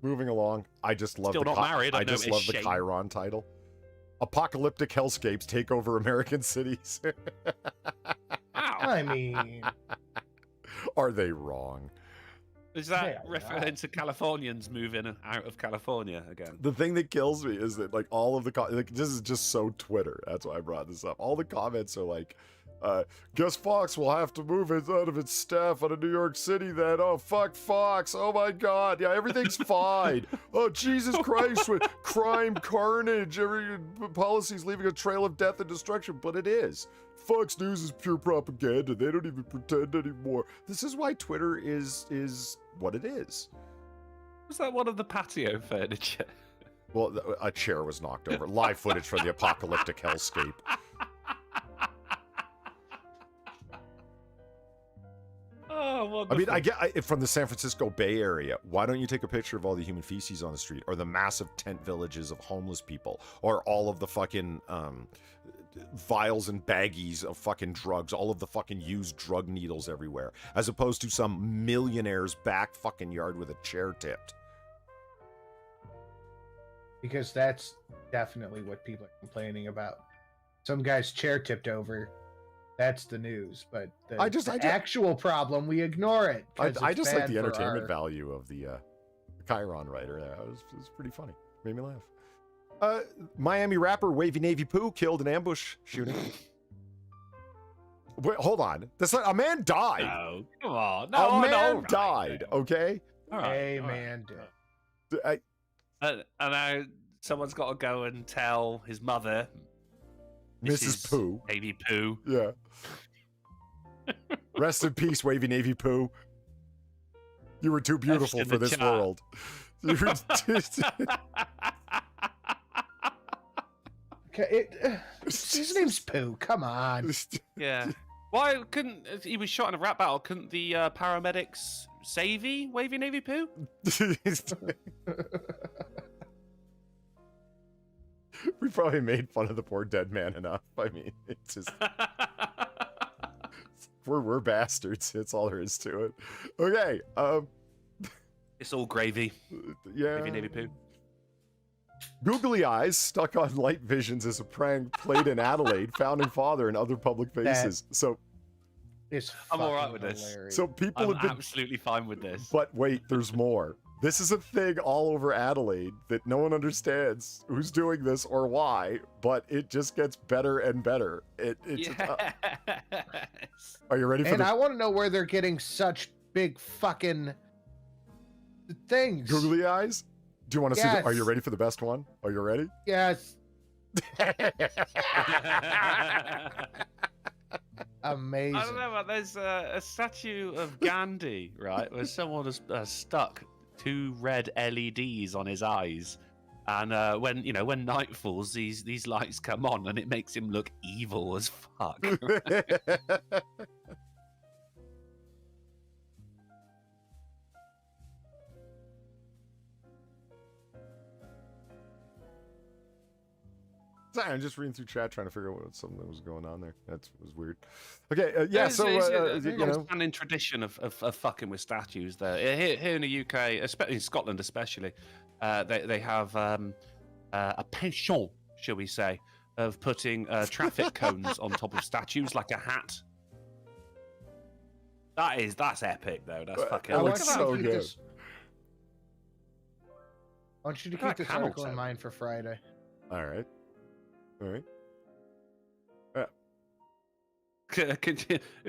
Moving along, I just love Still not married. I just love the Chiron title. Apocalyptic hellscapes take over American cities. I mean, are they wrong? Is that referring to Californians moving out of California again? The thing that kills me is that, like, all of the this is just so Twitter. That's why I brought this up. All the comments are like, guess Fox will have to move it out of its staff out of New York City then. Oh, fuck Fox. Oh, my God. Yeah, everything's fine. Oh, Jesus Christ. With crime, carnage, every policy's leaving a trail of death and destruction. But it is. Fox News is pure propaganda. They don't even pretend anymore. This is why Twitter is what it is. Was that one of the patio furniture? Well, a chair was knocked over. Live footage from the apocalyptic hellscape. Oh, wonderful. I mean, I get from the San Francisco Bay Area. Why don't you take a picture of all the human feces on the street, or the massive tent villages of homeless people, or all of the fucking vials and baggies of fucking drugs, all of the fucking used drug needles everywhere, as opposed to some millionaire's back fucking yard with a chair tipped. Because that's definitely what people are complaining about. Some guy's chair tipped over. That's the news, but the actual problem, we ignore it. I just like the entertainment value of the Chiron writer there. It was pretty funny. Made me laugh. Miami rapper Wavy Navy Poo killed in ambush shooting. Wait, hold on. A man died. No, come on. No, a man died, okay? A man did. And now someone's got to go and tell his mother, Mrs. Poo. Navy Poo. Yeah. Rest in peace, Wavy Navy Poo. You were too beautiful for this world. His name's Pooh. Come on. Yeah. Why couldn't he was shot in a rap battle? Couldn't the paramedics save Wavy Navy Poo? We probably made fun of the poor dead man enough. I mean, it's just we're bastards. That's all there is to it. Okay. It's all gravy. Yeah. Wavy Navy Poo. Googly eyes stuck on light visions as a prank played in Adelaide, founding father and other public faces. So I'm all right with hilarious. this. So people I'm have been absolutely fine with this. But wait, there's more. This is a thing all over Adelaide that no one understands who's doing this or why, but it just gets better and better. Are you ready for And this? I want to know where they're getting such big fucking things. Googly eyes? Do you want to see? Yes. Are you ready for the best one? Are you ready? Yes. Amazing. I don't know, but there's a statue of Gandhi, right, where someone has stuck 2 red LEDs on his eyes, and when night falls, these lights come on, and it makes him look evil as fuck. Sorry, I'm just reading through chat trying to figure out what something that was going on there. That was weird. Okay, yeah. It's So a you know, long-standing tradition of fucking with statues. There, here in the UK, especially in Scotland, especially, they have a penchant, shall we say, of putting traffic cones on top of statues like a hat. That's epic though. That's fucking. That I looks want you to so keep good. this- I want you to Look at keep this that camel article in toe. mind for Friday. all right. Who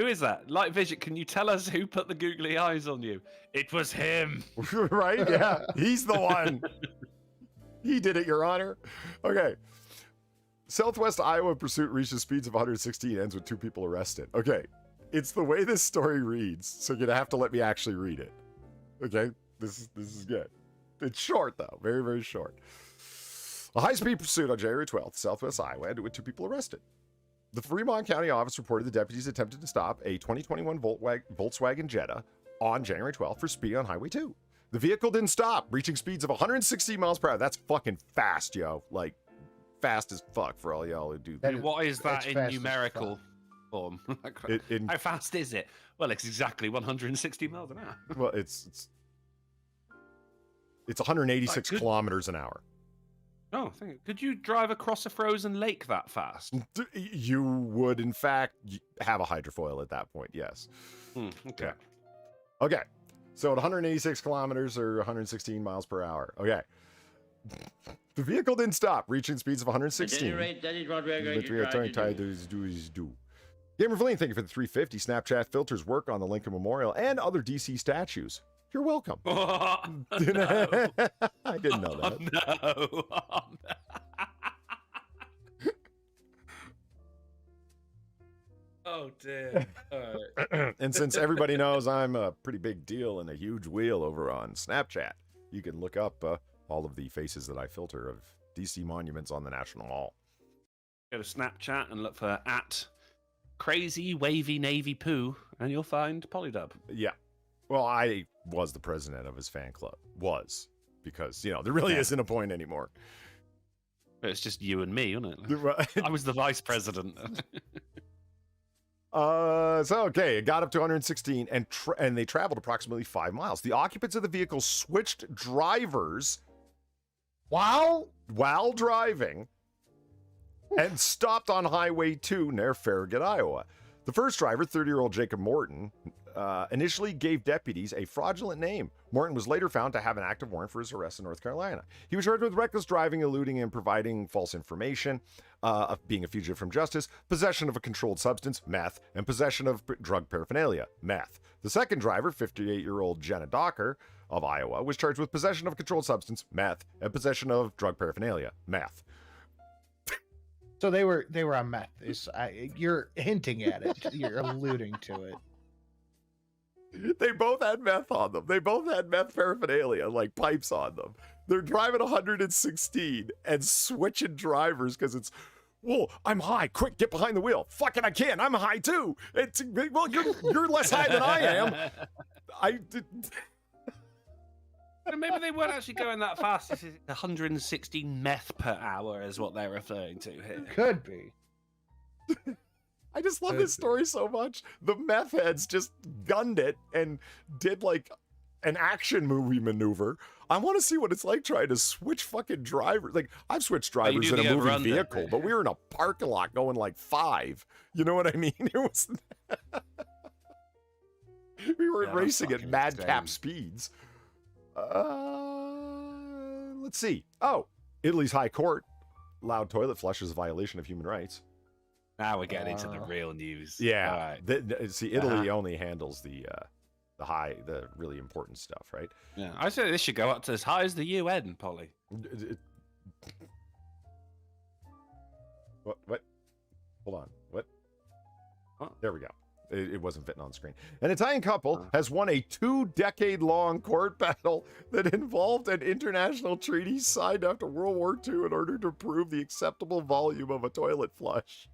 is that? Light Vision, can you tell us who put the googly eyes on you? It was him. Right? Yeah, he's the one. He did it, Your Honor. Okay. Southwest Iowa pursuit reaches speeds of 116, ends with 2 people arrested. Okay. It's the way this story reads, so you're gonna have to let me actually read it. Okay? This is good. It's short though, very, very short. A high-speed pursuit on January 12th, Southwest Iowa, ended with 2 people arrested. The Fremont County office reported the deputies attempted to stop a 2021 Volkswagen Jetta on January 12th for speed on Highway 2. The vehicle didn't stop, reaching speeds of 160 miles per hour. That's fucking fast, yo. Like, fast as fuck for all y'all who do that. What is that That's in fast as numerical form? How fast is it? Well, it's exactly 160 miles an hour. Well, it's 186 kilometers an hour. Oh, could you drive across a frozen lake that fast? You would, in fact, have a hydrofoil at that point, yes. Okay. Yeah. Okay. So at 186 kilometers or 116 miles per hour. Okay. The vehicle didn't stop, reaching speeds of 116. At any rate, that is what we're going But we are to try to do. Gamer Verlaine, thank you for the 350. Snapchat filters work on the Lincoln Memorial and other DC statues. You're welcome. Oh, I didn't know that. No. Oh, dear. All right. And since everybody knows I'm a pretty big deal and a huge wheel over on Snapchat, you can look up all of the faces that I filter of DC monuments on the National Mall. Go to Snapchat and look for @crazy wavy navy poo, and you'll find Polydub. Yeah. Well, I was the president of his fan club. Because, there really isn't a point anymore. It's just you and me, isn't it? I was the vice president. Okay, it got up to 116 and they traveled approximately 5 miles. The occupants of the vehicle switched drivers while driving and stopped on Highway 2 near Farragut, Iowa. The first driver, 30-year-old Jacob Morton, initially gave deputies a fraudulent name. Morton was later found to have an active warrant for his arrest in North Carolina. He was charged with reckless driving, eluding and providing false information, of being a fugitive from justice, possession of a controlled substance, meth, and possession of drug paraphernalia, meth. The second driver, 58-year-old Jenna Docker of Iowa, was charged with possession of a controlled substance, meth, and possession of drug paraphernalia, meth. So they were on meth. You're hinting at it. You're alluding to it. They both had meth on them. They both had meth paraphernalia, like pipes on them. They're driving 116 and switching drivers because it's, whoa, I'm high. Quick, get behind the wheel. Fucking, I can't. I'm high too. Well, you're less high than I am. Maybe they weren't actually going that fast. This is 116 meth per hour is what they're referring to here. Could be. I just love this story so much. The meth heads just gunned it and did like an action movie maneuver. I want to see what it's like trying to switch fucking drivers. Like, I've switched drivers in a movie vehicle, but we were in a parking lot going like 5. You know what I mean? It was. We were Yeah, racing at that's madcap insane. speeds. Let's see. Oh, Italy's High Court. Loud toilet flush is a violation of human rights. Now we're getting into the real news. Yeah. All right. See, Italy only handles the really important stuff, right? Yeah. I say this should go up to as high as the UN, Polly. What? Hold on. What? What? There we go. It wasn't fitting on screen. An Italian couple has won a 2-decade-long court battle that involved an international treaty signed after World War II in order to prove the acceptable volume of a toilet flush.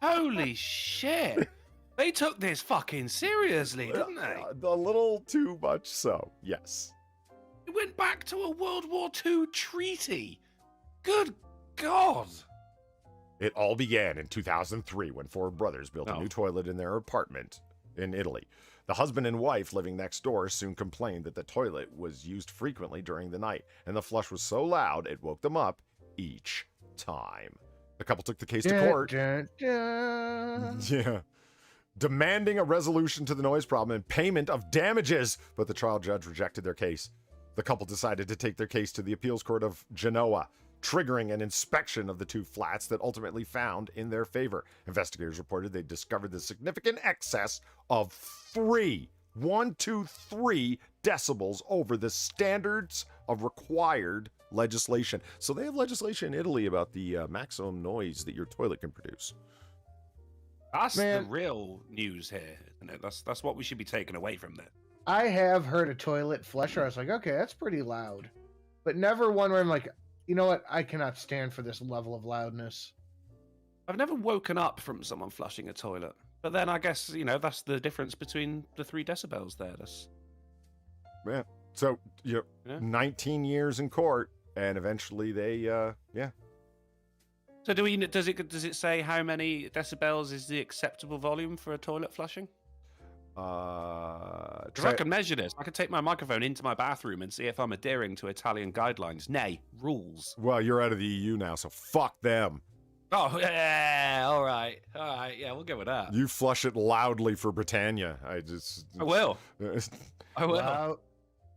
Holy shit! They took this fucking seriously, didn't they? A little too much so, yes. It went back to a World War II treaty. Good God! It all began in 2003 when 4 brothers built a new toilet in their apartment in Italy. The husband and wife living next door soon complained that the toilet was used frequently during the night, and the flush was so loud it woke them up each time. The couple took the case to court. Yeah. Demanding a resolution to the noise problem and payment of damages, but the trial judge rejected their case. The couple decided to take their case to the appeals court of Genoa, triggering an inspection of the 2 flats that ultimately found in their favor. Investigators reported they discovered the significant excess of 3 decibels over the standards of required legislation. So they have legislation in Italy about the maximum noise that your toilet can produce. That's the real news here, isn't it? That's what we should be taking away from that. I have heard a toilet flusher. I was like, okay, that's pretty loud. But never one where I'm like, you know what? I cannot stand for this level of loudness. I've never woken up from someone flushing a toilet. But then I guess, that's the difference between the 3 decibels there. Yeah. So, 19 years in court, and eventually they, So does it say how many decibels is the acceptable volume for a toilet flushing? Because I can measure this. I can take my microphone into my bathroom and see if I'm adhering to Italian guidelines. Nay, rules. Well, you're out of the EU now, so fuck them. Oh, yeah, all right, yeah, we'll go with that. You flush it loudly for Britannia. I will. I will.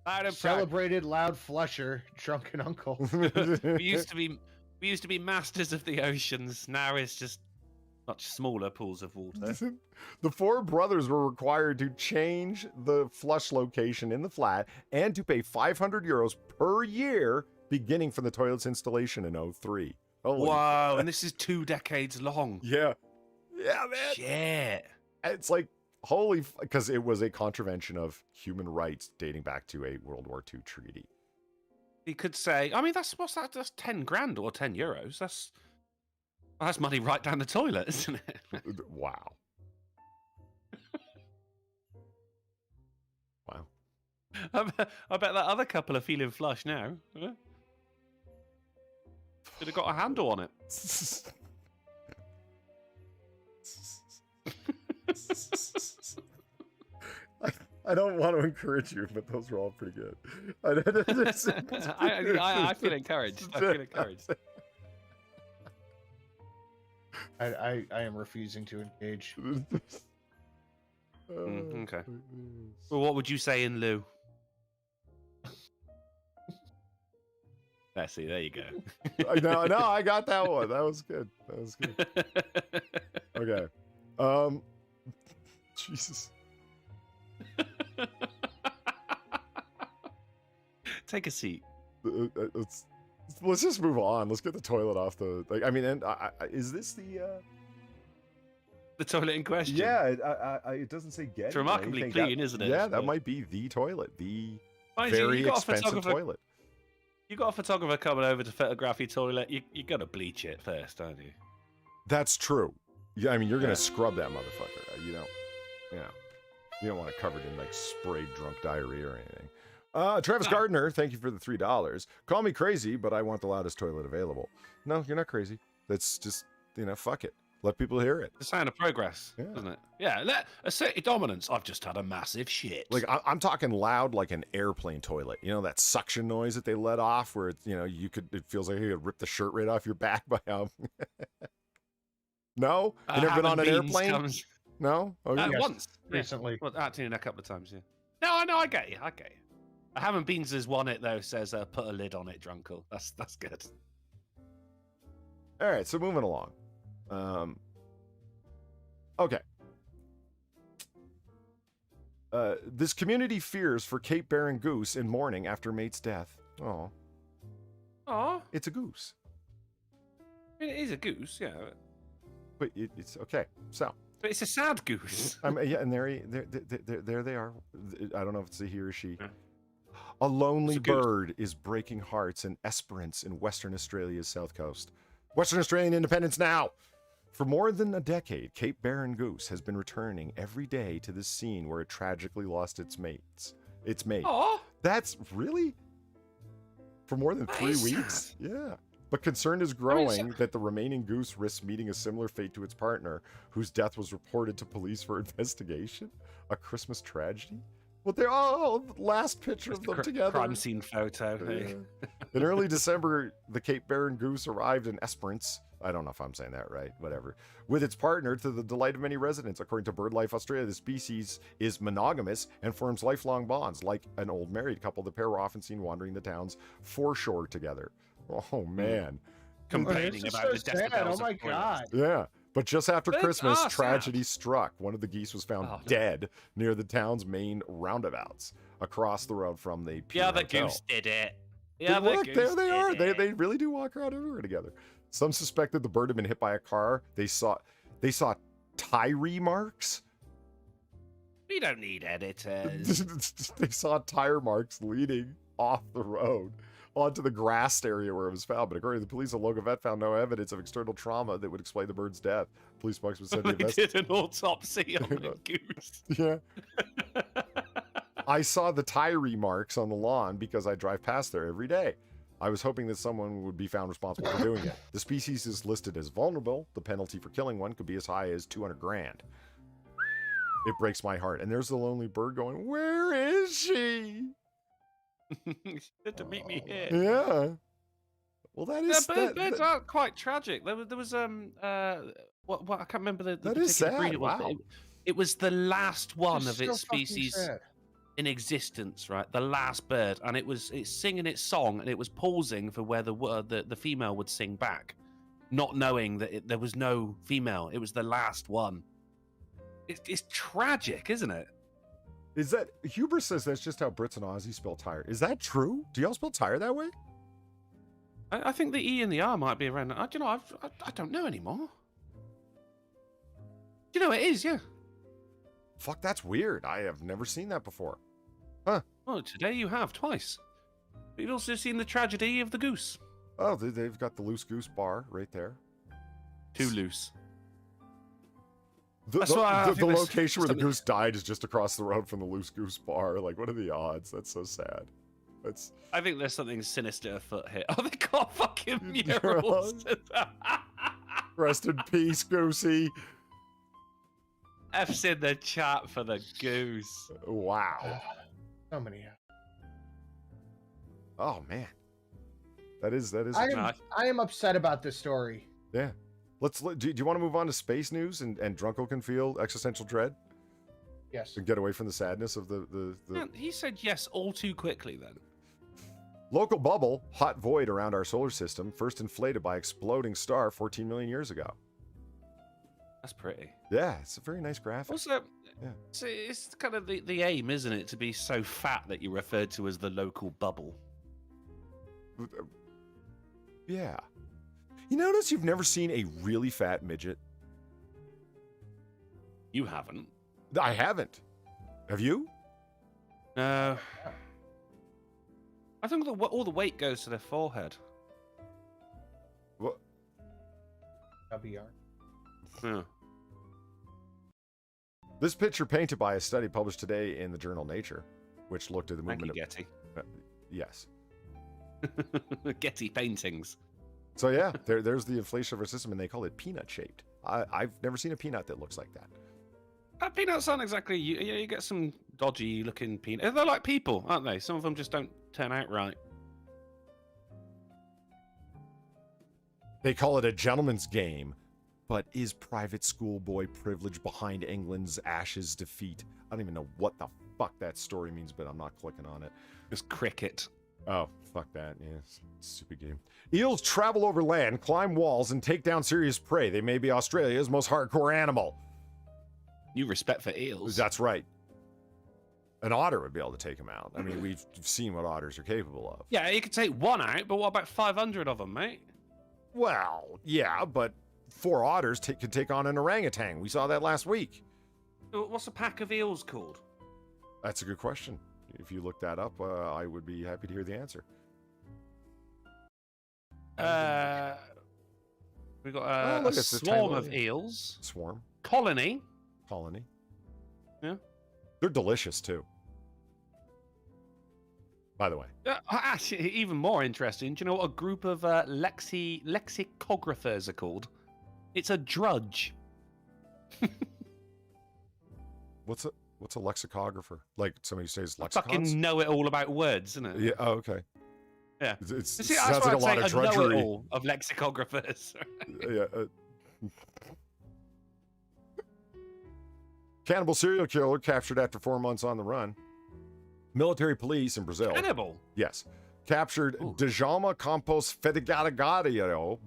Loud celebrated loud flusher, drunken uncle. we used to be masters of the oceans. Now it's just much smaller pools of water. The 4 brothers were required to change the flush location in the flat and to pay €500 per year beginning from the toilet's installation in 2003. Whoa, and this is 2 decades long. Yeah. Yeah, man. Shit. It's like, because it was a contravention of human rights dating back to a World War II treaty. You could say, that's 10 grand or €10. That's money right down the toilet, isn't it? Wow. Wow. I bet that other couple are feeling flush now. Huh? Should have got a handle on it. I don't want to encourage you, but those were all pretty good. I feel encouraged. I feel encouraged. I am refusing to engage. Okay. Well, what would you say in lieu? See, there you go. No, I got that one. That was good. Okay. Jesus. Take a seat. Let's just move on. Let's get the toilet off the. Is this the toilet in question? Yeah, it doesn't say get. It's remarkably clean, isn't it? Yeah, that might be the toilet, the very expensive toilet. You got a photographer coming over to photograph your toilet. You got to bleach it first, don't you? That's true. Yeah, you're gonna scrub that motherfucker. You don't want it covered in sprayed drunk diarrhea or anything. Travis Gardner, thank you for the $3. Call me crazy, but I want the loudest toilet available. No, you're not crazy. That's just, fuck it. Let people hear it. The sign of progress, isn't it? Yeah, assertive dominance. I've just had a massive shit. I'm talking loud like an airplane toilet. That suction noise that they let off where, it feels like you could rip the shirt right off your back by No? You never been on an airplane? No? Okay. Yes, Once. recently. Yeah. Well, actually, a couple of times, yeah. No, I know, I get you. I haven't Beans has won it, though, says put a lid on it, Drunkle. That's good. All right, so moving along. Okay. This community fears for Cape Barren goose in mourning after mate's death. Oh. Oh, It's a goose. it is a goose, yeah. But it's okay. So. But it's a sad goose. Yeah, and there they are. I don't know if it's a he or she. Yeah. A lonely It's a goose. bird is breaking hearts in Esperance in Western Australia's south coast. Western Australian independence now! For more than a decade, Cape Barren goose has been returning every day to this scene where it tragically lost its mate. Oh, That's really? For more than 3 is weeks? Yeah. But concern is growing that the remaining goose risks meeting a similar fate to its partner, whose death was reported to police for investigation. A Christmas tragedy? Well, they're all last picture of them together. crime scene photo. Hey. In early December, the Cape Barren goose arrived in Esperance. I don't know if I'm saying that right, whatever. With its partner, to the delight of many residents. According to BirdLife Australia, the species is monogamous and forms lifelong bonds. Like an old married couple, the pair were often seen wandering the town's foreshore together. Oh, man. Complaining This is about so the sad. decibels Oh of my toilets. god. Yeah. But just after But Christmas, sad. tragedy struck. One of the geese was found Oh, no. dead near the town's main roundabouts across the road from the Pier Yeah, the Hotel. goose did it. Hey, Yeah, the look, goose there they did are. it. They really do walk around everywhere together. Some suspected the bird had been hit by a car. They saw tire marks. We don't need editors. They saw tire marks leading off the road onto the grassed area where it was found. But according to the police, a local vet found no evidence of external trauma that would explain the bird's death. Police spokesman said the They did an autopsy on the goose. Yeah. I saw the tire marks on the lawn because I drive past there every day. I was hoping that someone would be found responsible for doing it. The species is listed as vulnerable. The penalty for killing one could be as high as $200,000. It breaks my heart. And there's the lonely bird going, "Where is she?" She said to meet me here. Yeah. Well, that is Birds are quite tragic. There was what I can't remember the That is particular breed sad, it was. wow. It was the last one It's of so its fucking species sad. in existence, right? The last bird, and it's singing its song, and it was pausing for where the female would sing back, not knowing that there was no female. It was the last one. It's tragic, isn't it? Is that Huber says that's just how Brits and Aussies spell tire? Is that true? Do y'all spell tire that way? I think the E and the R might be around. I don't know anymore. Do you know it is? Yeah. Fuck, that's weird. I have never seen that before. Oh, today you have twice. You've also seen the tragedy of the goose. Oh, they've got the Loose Goose bar right there. Too loose. The That's why I think there's location where the something- goose died is just across the road from the Loose Goose bar. Like, what are the odds? That's so sad. That's I think there's something sinister afoot here. Oh, they got fucking murals. rest in peace, Goosey. F's in the chat for the goose. Wow. So many. Oh man. That is. I am upset about this story. Yeah. Do you want to move on to space news and Drunkle can feel existential dread Yes. and get away from the sadness of the Man, he said yes all too quickly then. local bubble, hot void around our solar system, first inflated by exploding star 14 million years ago. That's pretty. Yeah, it's a very nice graphic. Also, Yeah. it's kind of the aim, isn't it, to be so fat that you're referred to as the local bubble. Yeah. You notice you've never seen a really fat midget? You haven't. I haven't. Have you? No. I think all the weight goes to their forehead. What? WR. Yeah. This picture painted by a study published today in the journal Nature, which looked at the Thank movement you, of... Getty. Yes. Getty paintings. So yeah, there's the inflation of our system, and they call it peanut shaped. I've never seen a peanut that looks like that. Peanuts aren't exactly... You get some dodgy looking peanuts. They're like people, aren't they? Some of them just don't turn out right. They call it a gentleman's game. But is private schoolboy privilege behind England's Ashes defeat? I don't even know what the fuck that story means, but I'm not clicking on it. It's cricket. Oh, fuck that. Yeah, stupid game. Eels travel over land, climb walls, and take down serious prey. They may be Australia's most hardcore animal. New respect for eels. That's right. An otter would be able to take him out. I mean, we've seen what otters are capable of. Yeah, you could take one out, but what about 500 of them, mate? Well, yeah, but 4 otters could take on an orangutan. We saw that last week. What's a pack of eels called? That's a good question. If you look that up, I would be happy to hear the answer. We've got a swarm of eels. Swarm. Colony. Yeah. They're delicious, too. By the way. Actually, even more interesting, do you know what a group of lexicographers are called? It's a drudge. What's a lexicographer? Like somebody who says lexicons? Fucking know it all about words, isn't it? Yeah. Oh, okay. Yeah. It See, sounds like a lot of drudgery. Know-it-all of lexicographers. Yeah. Cannibal serial killer captured after 4 months on the run. Military police in Brazil. Cannibal? Yes. Captured Djalma Campos Federgario,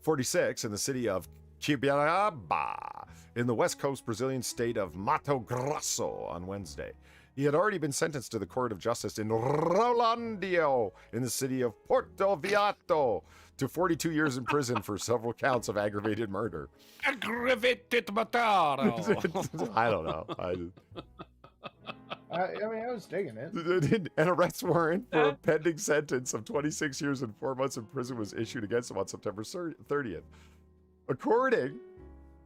46, in the city of Quibiaba, in the west coast Brazilian state of Mato Grosso on Wednesday. He had already been sentenced to the Court of Justice in Rolandio, in the city of Porto Viato, to 42 years in prison for several counts of aggravated murder. Aggravated murder. I don't know. I mean, I was digging it. An arrest warrant for a pending sentence of 26 years and 4 months in prison was issued against him on September 30th. According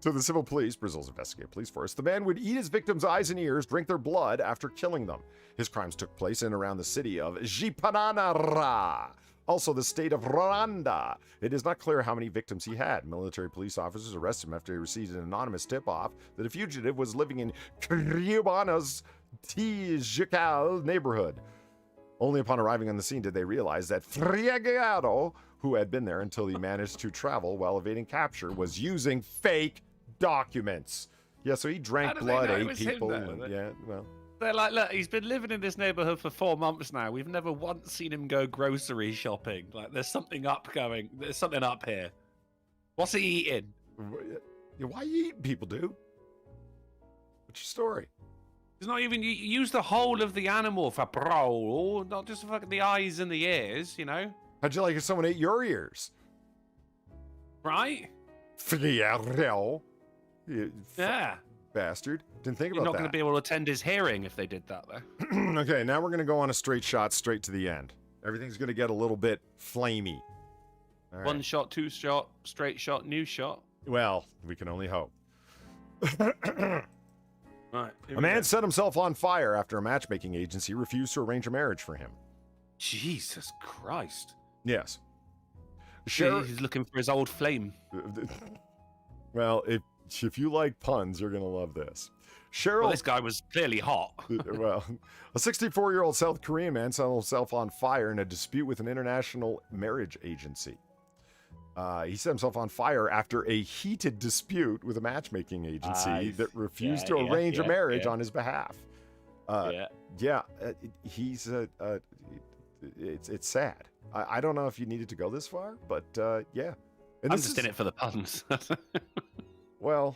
to the civil police, Brazil's investigative police force, the man would eat his victims' eyes and ears, drink their blood after killing them. His crimes took place in and around the city of Jipananara, also the state of Rwanda. It is not clear how many victims he had. Military police officers arrested him after he received an anonymous tip-off that a fugitive was living in Cubana's Tijucal neighborhood. Only upon arriving on the scene did they realize that Friagado, who had been there until he managed to travel while evading capture, was using fake documents. Yeah, so he drank blood, ate people, They're like, look, he's been living in this neighborhood for 4 months now. We've never once seen him go grocery shopping. Like, there's something upcoming. There's something up here. What's he eating? Why are you eating people, dude? What's your story? It's not even, you use the whole of the animal for bro, not just fucking the eyes and the ears, you know? How'd you like if someone ate your ears? Right? Fierro. Yeah. Bastard. Didn't think about that. You're not going to be able to attend his hearing if they did that, though. Okay, now we're going to go on a straight shot straight to the end. Everything's going to get a little bit flamey. All right. 1 shot, 2 shot, straight shot, new shot. Well, we can only hope. Right. A man set himself on fire after a matchmaking agency refused to arrange a marriage for him. Jesus Christ. Yes. He's looking for his old flame. Well, if you like puns, you're going to love this. Cheryl. Well, this guy was clearly hot. Well, a 64-year-old South Korean man set himself on fire in a dispute with an international marriage agency. He set himself on fire after a heated dispute with a matchmaking agency that refused to arrange a marriage on his behalf. He's it's sad. I don't know if you needed to go this far, but yeah. And I'm just in it for the puns. Well,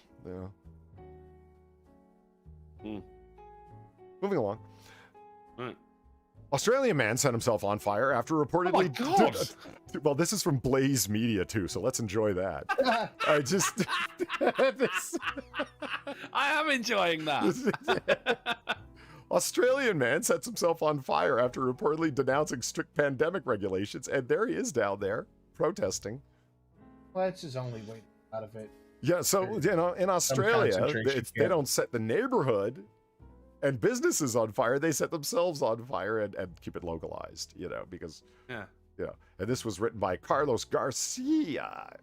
yeah. Moving along. Right. Australian man set himself on fire after reportedly. Oh my God. Well, this is from Blaze Media too, so let's enjoy that. I just. I am enjoying that. Australian man sets himself on fire after reportedly denouncing strict pandemic regulations, and there he is down there protesting. Well, that's his only way out of it. Yeah, so in Australia, they don't set the neighborhood and businesses on fire. They set themselves on fire and keep it localized, because and this was written by Carlos Garcia.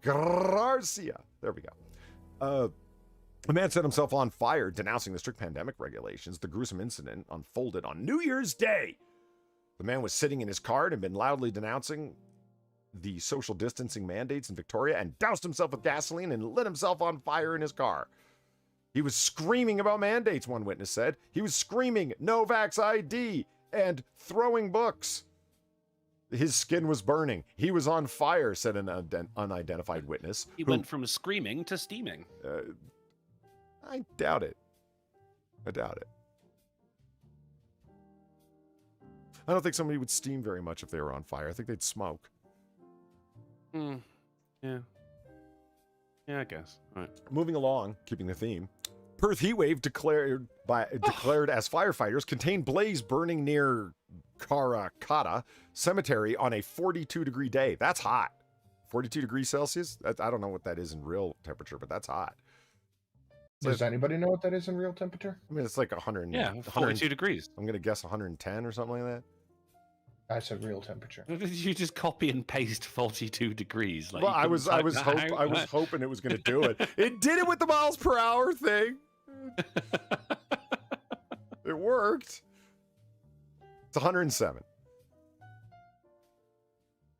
Garcia. There we go. A man set himself on fire denouncing the strict pandemic regulations. The gruesome incident unfolded on New Year's Day. The man was sitting in his car and had been loudly denouncing the social distancing mandates in Victoria and doused himself with gasoline and lit himself on fire in his car. He was screaming about mandates, one witness said. He was screaming, "No vax ID," and throwing books. His skin was burning. He was on fire, said an unidentified witness. He went from screaming to steaming. I doubt it. I doubt it. I don't think somebody would steam very much if they were on fire. I think they'd smoke. Yeah. Yeah, I guess. All right. Moving along, keeping the theme. Perth heatwave declared as firefighters contained blaze burning near Karakata Cemetery on a 42-degree day. That's hot. 42 degrees Celsius? I don't know what that is in real temperature, but that's hot. Does anybody know what that is in real temperature? I mean, it's like 100. Yeah, 42 degrees. I'm going to guess 110 or something like that. I said real temperature. Did you just copy and paste 42 degrees? Like, well, I was hoping it was going to do it. It did it with the miles per hour thing. It worked. It's 107.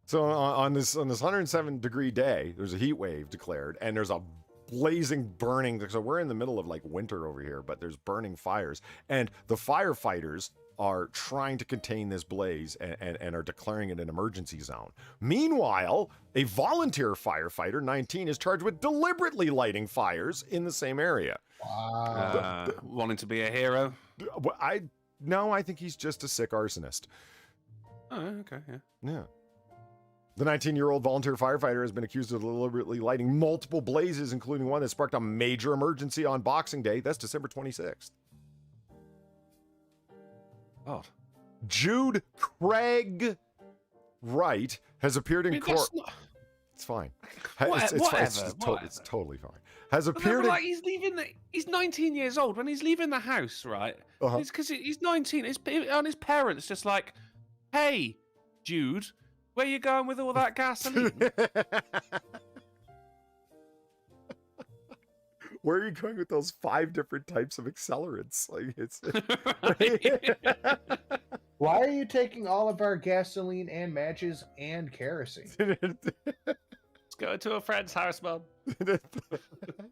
So on this 107-degree day, there's a heat wave declared, and there's a blazing, burning. So we're in the middle of like winter over here, but there's burning fires, and the firefighters are trying to contain this blaze and are declaring it an emergency zone. Meanwhile, a volunteer firefighter, 19, is charged with deliberately lighting fires in the same area. Wow. Wanting to be a hero? I think he's just a sick arsonist. Oh, okay, yeah. Yeah. The 19-year-old volunteer firefighter has been accused of deliberately lighting multiple blazes, including one that sparked a major emergency on Boxing Day. That's December 26th. Oh. Jude Craig Wright has appeared in court. It's fine. It's totally fine. Has appeared in... like he's 19 years old when he's leaving the house, right? It's because he's 19. And his parents just like, "Hey, Jude, where you going with all that gasoline?" Where are you going with those 5 different types of accelerants? Like it's. Why are you taking all of our gasoline and matches and kerosene? Let's go to a friend's house, Mom.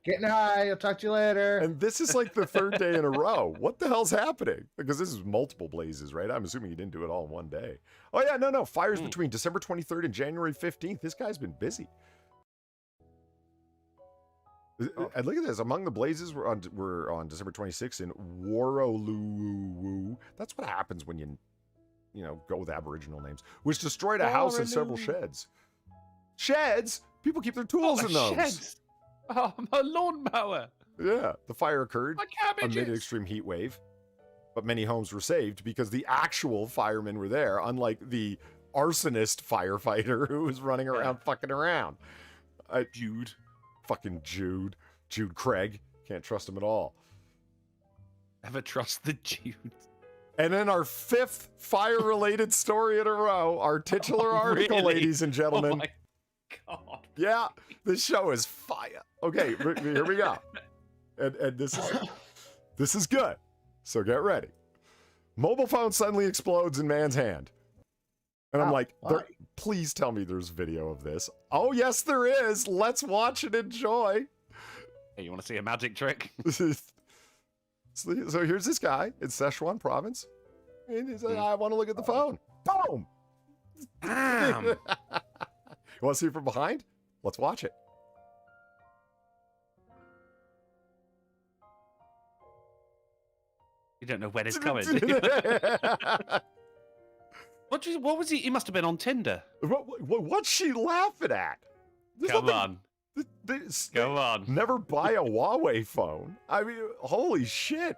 Getting high. I'll talk to you later. And this is like the 3rd day in a row. What the hell's happening? Because this is multiple blazes, right? I'm assuming you didn't do it all in one day. Oh yeah, no. Fires between December 23rd and January 15th. This guy's been busy. Oh. And look at this. Among the blazes were on December 26th in Warolulu. That's what happens when you go with Aboriginal names. Which destroyed a house and several sheds. Sheds? People keep their tools in those. Sheds. Oh, my lawnmower. Yeah. The fire occurred My cabbages. amid an extreme heat wave. But many homes were saved because the actual firemen were there, unlike the arsonist firefighter who was running around fucking around. Jude. Fucking Jude. Jude Craig. Can't trust him at all. Never trust the Jude. And then our 5th fire-related story in a row, our titular article, really? ladies and gentlemen. Oh my God. Yeah, this show is fire. Okay, here we go. And this is good. So get ready. Mobile phone suddenly explodes in man's hand. And I'm like, please tell me there's video of this. Oh, yes, there is. Let's watch and enjoy. Hey, you want to see a magic trick? So here's this guy in Sichuan province. And he's like, I want to look at the phone. Boom! Damn! You want to see it from behind? Let's watch it. You don't know when it's coming. What was he? He must have been on Tinder. What's she laughing at? Come on. Come on. Never buy a Huawei phone. I mean, holy shit.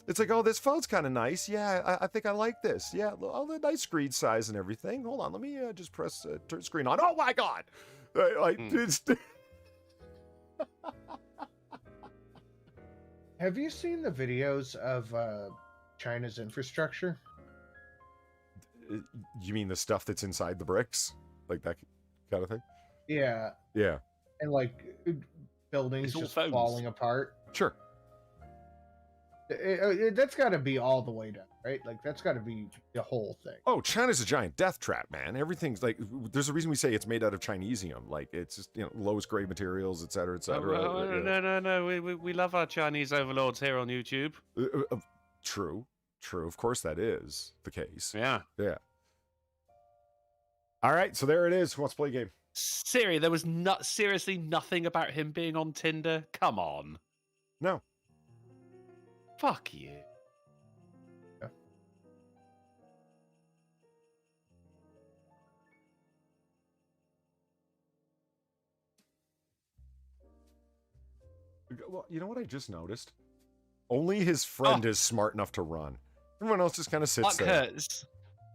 It's like, oh, this phone's kind of nice. Yeah, I think I like this. Yeah, oh, the nice screen size and everything. Hold on, let me just press turn screen on. Oh my God. Have you seen the videos of China's infrastructure? You mean the stuff that's inside the bricks? Like that kind of thing? Yeah. Yeah. And like buildings just falling apart. Sure. That's got to be all the way down, right? Like that's got to be the whole thing. Oh, China's a giant death trap, man. Everything's like, there's a reason we say it's made out of Chinesium. Like it's just, lowest grade materials, et cetera, et cetera. No. We love our Chinese overlords here on YouTube. True. Of course, that is the case. Yeah. All right, so there it is. Who wants to play a game? Siri, there was seriously nothing about him being on Tinder. Come on. No. Fuck you. Yeah. Well, you know what I just noticed? Only his friend is smart enough to run. Everyone else just kind of sits there.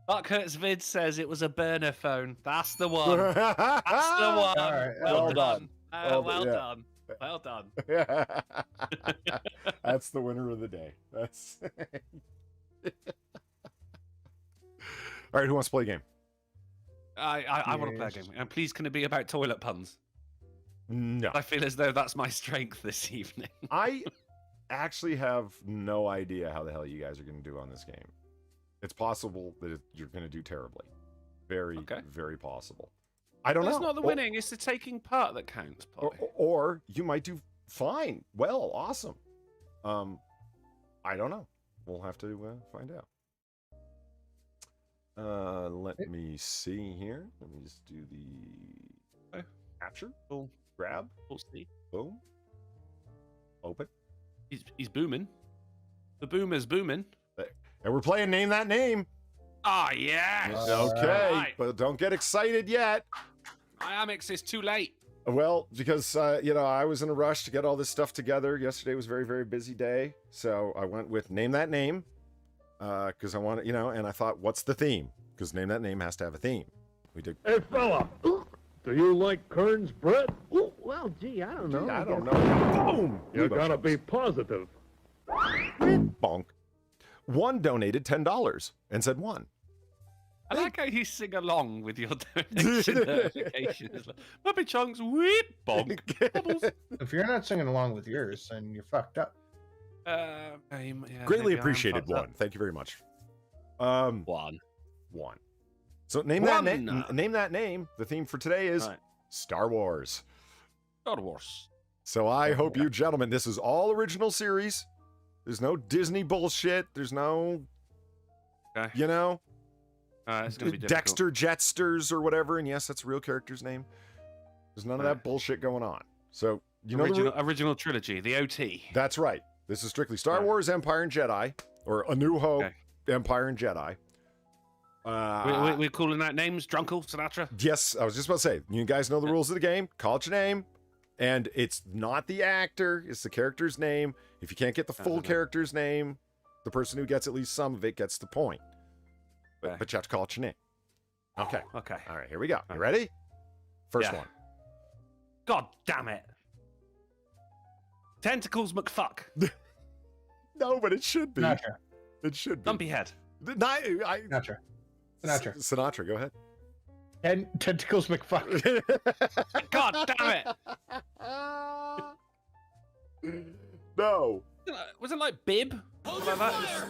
Buck Hurts vid says it was a burner phone. That's the one. That's the one. Right, well done. Well done. Well done. That's the winner of the day. That's all right. Who wants to play a game? I want to play a game. And please, can it be about toilet puns? No. I feel as though that's my strength this evening. I actually have no idea how the hell you guys are going to do on this game. It's possible that you're going to do terribly. Very, very possible. I don't know. It's not the winning, it's the taking part that counts, Polly. Or you might do fine. Well, awesome. I don't know. We'll have to find out. Let me see here. Let me just do the capture. Boom. Grab. We'll see. Boom. Open. He's booming. The boomer's booming. And we're playing Name That Name. Oh, yes. Okay, Right. but don't get excited yet. Amix is too late. Well, because, I was in a rush to get all this stuff together. Yesterday was a very, very busy day. So I went with Name That Name because I wanted, and I thought, what's the theme? Because Name That Name has to have a theme. We did. Hey, fella, do you like Kern's bread? Well, gee, I don't know. I don't know. Boom! You gotta be positive. Bonk. One donated $10 and said one. I like how you sing along with your donation notifications. Muppet Chunks, whip, bonk. Bubbles. If you're not singing along with yours, then you're fucked up. Greatly appreciated, one. Thank you very much. One. So name that name. The theme for today is Star Wars. Star Wars. So I hope you gentlemen, this is all original series. There's no Disney bullshit. There's no, it's gonna be Dexter Jetsters or whatever. And yes, that's a real character's name. There's none of that bullshit going on. So original trilogy, the OT. That's right. This is strictly Star Wars, Empire and Jedi, or A New Hope, Empire and Jedi. We're calling that names, Drunkle, Sinatra. Yes, I was just about to say. You guys know the rules of the game. Call it your name. And it's not the actor, it's the character's name. If you can't get the full character's name, the person who gets at least some of it gets the point. But you have to call it your name. Okay. Okay. All right, here we go. You ready? First one. God damn it. Tentacles McFuck. No, but it should be. Sinatra. It should be. Dumpy head. Sinatra. Sinatra, go ahead. And Tentacles McFuck. God damn it. No. Was it like Bib? Hold your fire!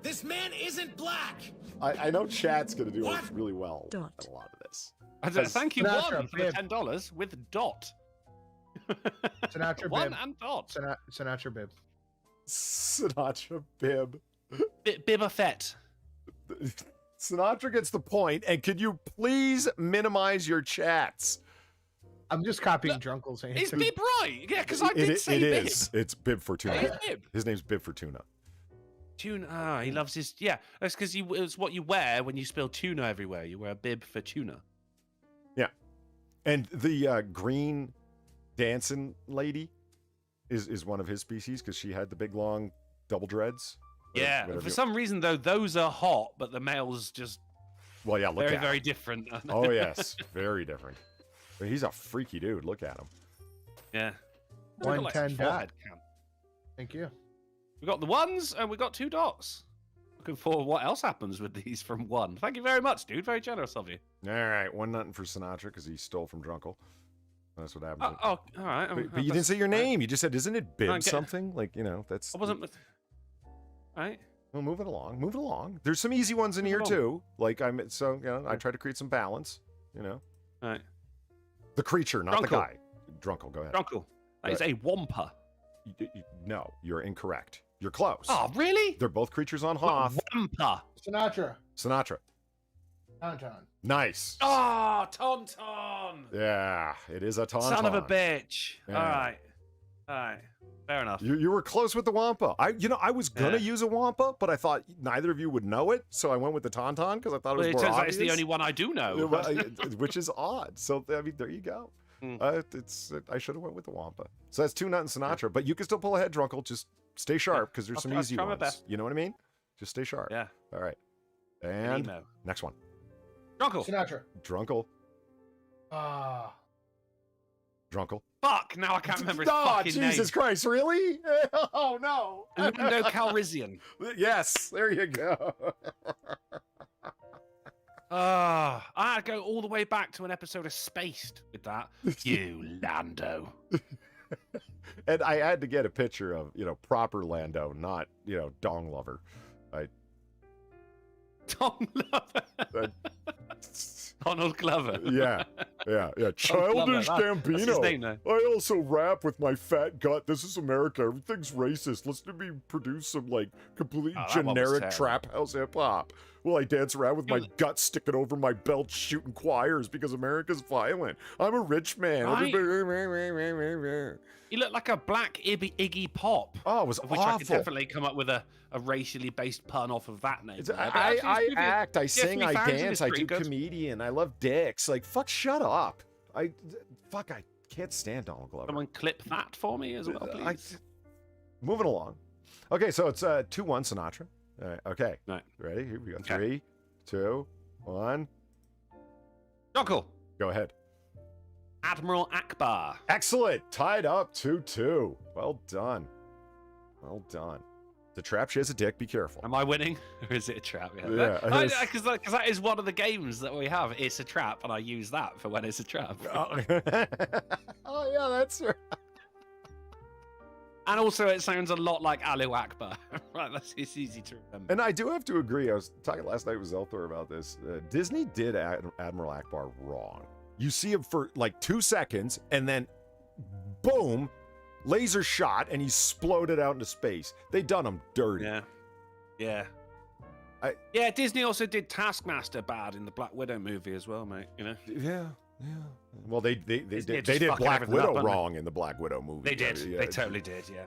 This man isn't black! I know chat's going to do really well Dot. at a lot of this. Thank you, Sinatra, one, for the $10 with Dot. Sinatra One Bib. and Dot. Sinatra Bib. Sinatra Bib. Bibba Fett. Sinatra gets the point, and could you please minimize your chats? I'm just copying Drunkle's answer. Is Bib right? Yeah, because I did say Bib. It is. It's Bib Fortuna. It is Bib. His name's Bib Fortuna. Tuna. He loves his. Yeah, that's because it's what you wear when you spill tuna everywhere. You wear a bib for tuna. Yeah, and the green dancing lady is one of his species because she had the big long double dreads. Yeah, for some reason though, those are hot, but the males just look very, at very him. different. Oh yes, very different. But he's a freaky dude. Look at him. Yeah. 110 dot. Thank you. We got the ones and we got 2 dots. Looking forward what else happens with these from one. Thank you very much, dude. Very generous of you. All right, 1-0 for Sinatra because he stole from Drunkle. That's what happened. All right. But you didn't say your name. You just said, "Isn't it Bib something?" Like that's. I wasn't. Right. Well, move it along. Move it along. There's some easy ones in here too. Like I try to create some balance. You know. All right. The creature, not the Drunkle. guy. Drunkle, go ahead. Drunkle. That is a wampa. No, you're incorrect. You're close. Oh, really? They're both creatures on Hoth. Wampa. Sinatra. Tauntaun. Nice. Oh, Tauntaun. Yeah, it is a Tauntaun. Son of a bitch. Yeah. All right. Fair enough. You were close with the Wampa. I was gonna use a Wampa, but I thought neither of you would know it, so I went with the Tauntaun because I thought it was more turns out obvious. it's the only one I do know. Which is odd. So I mean, there you go. I should have went with the Wampa. So that's two Nut and Sinatra, but you can still pull ahead, Drunkle. Just stay sharp because there's some easy try my ones. best. You know what I mean? Just stay sharp. Yeah. All right. And Nemo. next one. Drunkle. Sinatra. Drunkle. Drunkle. Fuck! Now I can't remember his Oh, fucking name. Jesus Christ! Really? Oh no! No Calrissian. Yes, there you go. I had to go all the way back to an episode of Spaced with that. You Lando. And I had to get a picture of proper Lando, not dong lover. Tom Glover. Donald Glover. Yeah. Childish Glover. That's his name, Gambino. though. I also rap with my fat gut. This is America. Everything's racist. Listen to me produce some completely that one was generic terrible. trap house hip hop. Well, I dance around with my gut sticking over my belt, shooting choirs because America's violent. I'm a rich man. Right. Everybody... He looked like a black Iggy Pop. Oh, it was Of which I could awful. definitely come up with a racially based pun off of that name. I act, I sing, I 3000 dance, is I pretty do good. comedian, I love dicks. Fuck, shut up. I can't stand Donald Glover. Someone clip that for me as well, please. Moving along. Okay, so it's 2-1 Sinatra. All right, okay. Right. Ready? Here we go. Okay. 3, 2, 1. Drunkle. Go ahead. Admiral Akbar. Excellent. Tied up 2-2. Well done. Well done. The trap, she has a dick. Be careful. Am I winning? Or is it a trap? Yeah, Because that is one of the games that we have. It's a trap, and I use that for when it's a trap. Oh, yeah, that's right. And also, it sounds a lot like Alu Akbar. Right, it's easy to remember. And I do have to agree. I was talking last night with Zelthor about this. Disney did Admiral Akbar wrong. You see him for 2 seconds, and then boom, laser shot, and he's exploded out into space. They done him dirty. Yeah. Yeah, Disney also did Taskmaster bad in the Black Widow movie as well, mate. Yeah. Well, they did fucking Black everything Widow up, didn't they? wrong in the Black Widow movie. They did. Yeah. They totally did, yeah.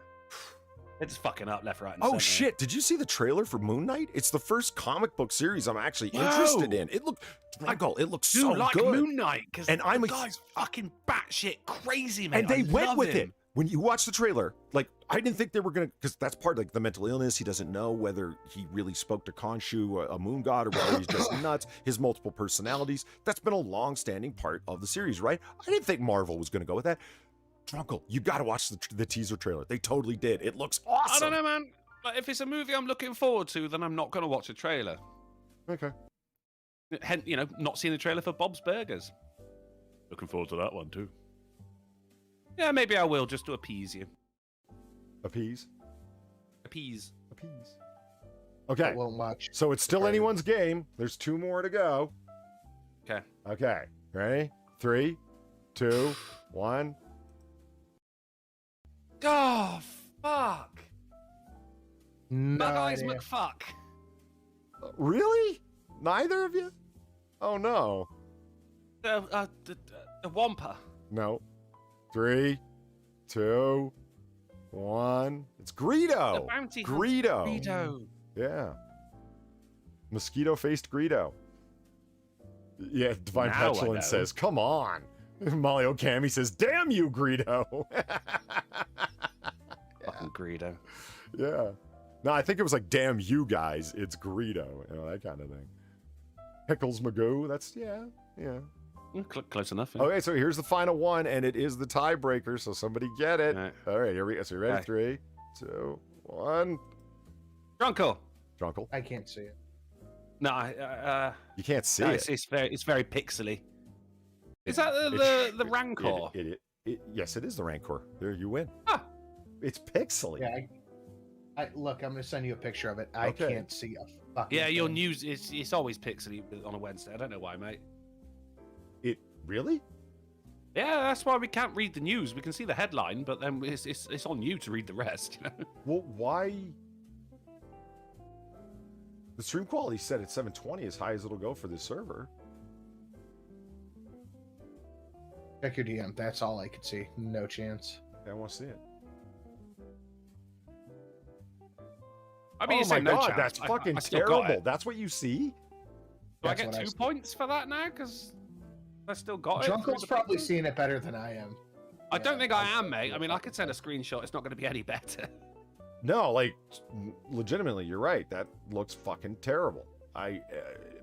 They're just fucking up left, right, and Oh center. shit! Did you see the trailer for Moon Knight? It's the first comic book series I'm actually interested in. It looks, it looks so like good. Moon Knight, because And I'm the guy's fucking batshit crazy, man. And they went with it. When you watch the trailer, I didn't think they were gonna, because that's part of the mental illness. He doesn't know whether he really spoke to Khonshu, a moon god, or whether he's just nuts. His multiple personalities. That's been a long-standing part of the series, right? I didn't think Marvel was gonna go with that. Drunkle, you gotta watch the teaser trailer. They totally did. It looks awesome. I don't know, man. If it's a movie I'm looking forward to, then I'm not gonna watch a trailer. Okay. Hence, not seeing the trailer for Bob's Burgers. Looking forward to that one too. Yeah, maybe I will, just to appease you. Appease. Appease. Okay. I won't watch. So it's still anyone's game. There's 2 more to go. Okay. Okay. Ready? 3, 2, 1. Oh, fuck. No Bug Eyes idea. McFuck. Really? Neither of you? Oh no. The Wampa. No. 3, 2, 1. It's Greedo. The bounty hunter. Greedo. Greedo. Yeah. Mosquito-faced Greedo. Yeah, Divine Now I Petulance know. says, come on. Molly Okami says, damn you, Greedo. Fucking Greedo. Yeah. No, I think it was damn you guys, it's Greedo. That kind of thing. Pickles Magoo, that's, yeah. Close enough. Yeah. Okay, so here's the final one, and it is the tiebreaker, so somebody get it. All right, here we go. So you ready? Okay. 3, 2, 1. Drunkle. Drunkle. I can't see it. No, You can't see no, it. it's very pixely. Is that the Rancor? Yes, it is the Rancor. There, you win. Ah. It's pixely. Yeah, Look, I'm gonna send you a picture of it. I can't see a fucking Yeah, your thing. news it's always pixely on a Wednesday. I don't know why, mate. It really? Yeah, that's why we can't read the news. We can see the headline, but then it's on you to read the rest. You know? Well, why? The stream quality set at 720 as high as it'll go for this server. Check your DM. That's all I could see. No chance. Okay, I want to see it. I mean, Oh you my say no god, chance. that's fucking I still got terrible. it. That's what you see? Do I That's get what I 2 see. points for that now? Because I still got it. Drunkle's probably seeing it better than I am. I don't think I am, said mate. I mean, I 5. could send a screenshot. It's not going to be any better. No, like, legitimately, you're right. That looks fucking terrible.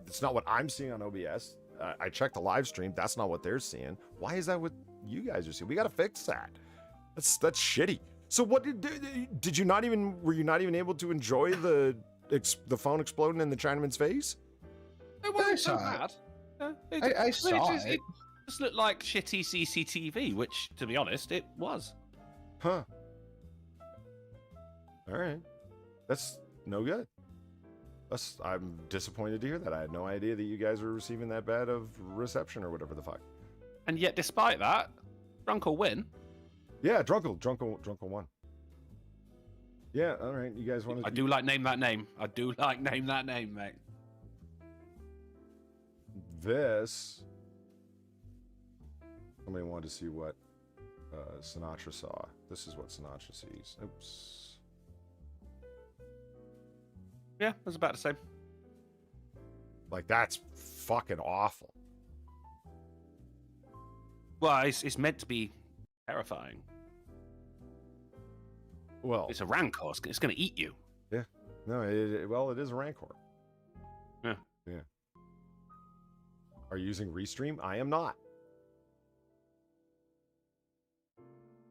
It's not what I'm seeing on OBS. I checked the live stream. That's not what they're seeing. Why is that what you guys are seeing? We got to fix that. That's shitty. So what did you not even, were you not even able to enjoy the phone exploding in the Chinaman's face? It wasn't so saw it. bad. I saw it. It just looked like shitty CCTV, which, to be honest, it was. Huh. All right. That's no good. I'm disappointed to hear that. I had no idea that you guys were receiving that bad of reception or whatever the fuck. And yet, despite that, Drunkle win. Yeah, Drunkle won. Yeah, all right. You guys want to? I do like name that name. I do like name that name, mate. This. Somebody wanted to see what Sinatra saw. This is what Sinatra sees. Oops. Yeah, that's about the same. Like, that's fucking awful. Well, it's meant to be terrifying. Well, It's a rancor. It's going to eat you. yeah. No, it is a Rancor. Yeah. Yeah. Are you using Restream? I am not.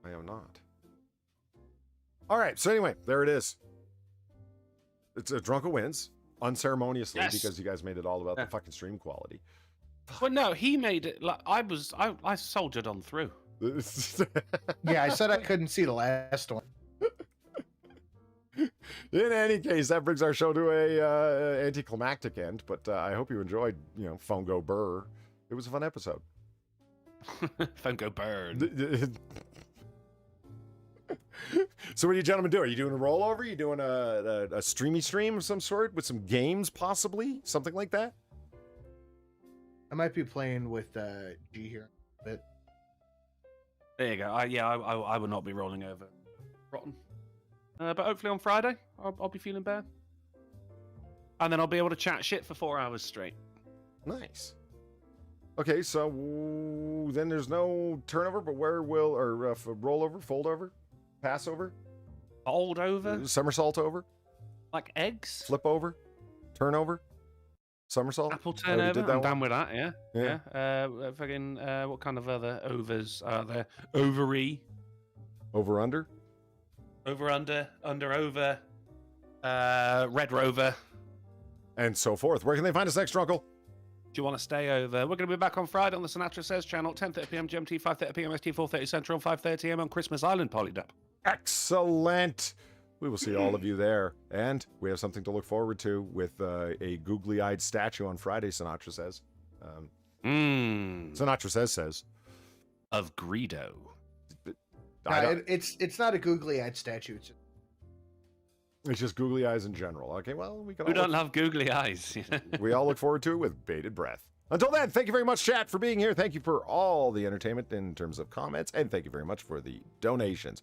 I am not. All right. So anyway, there it is. It's a Drunkle wins unceremoniously Yes. because you guys made it all about the fucking stream quality. Well, no, he made it like I soldiered on through. Yeah, I said I couldn't see the last one. In any case, that brings our show to a anticlimactic end. But I hope you enjoyed, Phone Go Brrrrrr. It was a fun episode. Phone go burn. So what do you gentlemen do? Are you doing a rollover? Are you doing a streamy stream of some sort with some games, possibly something like that? I might be playing with G here a bit. There you go. I will not be rolling over. Rotten. But hopefully on Friday, I'll be feeling better. And then I'll be able to chat shit for 4 hours straight. Nice. Okay, so then there's no turnover, but where will, or rollover, fold over, pass over, Fold over? somersault over, Like eggs? flip over, turnover, somersault? Apple Oh, you turnover? did that I'm one? down with that, yeah. Yeah. Fucking, what kind of other overs are there? Ovary? Over under? Over, under, over. Red Rover. And so forth. Where can they find us next, Drunkle? Do you want to stay over? We're going to be back on Friday on the Sinatra Says channel, 10:30 p.m. GMT, 5:30 p.m. ST, 4:30 Central, 5:30 a.m. on Christmas Island, Polydub. Excellent. We will see all of you there. And we have something to look forward to with a googly-eyed statue on Friday, Sinatra says. Sinatra says. Of Greedo. It's not a googly-eyed statue. It's just googly eyes in general. Okay, well, we can Who all don't love googly eyes? we all look forward to it with bated breath. Until then, thank you very much, chat, for being here. Thank you for all the entertainment in terms of comments, and thank you very much for the donations.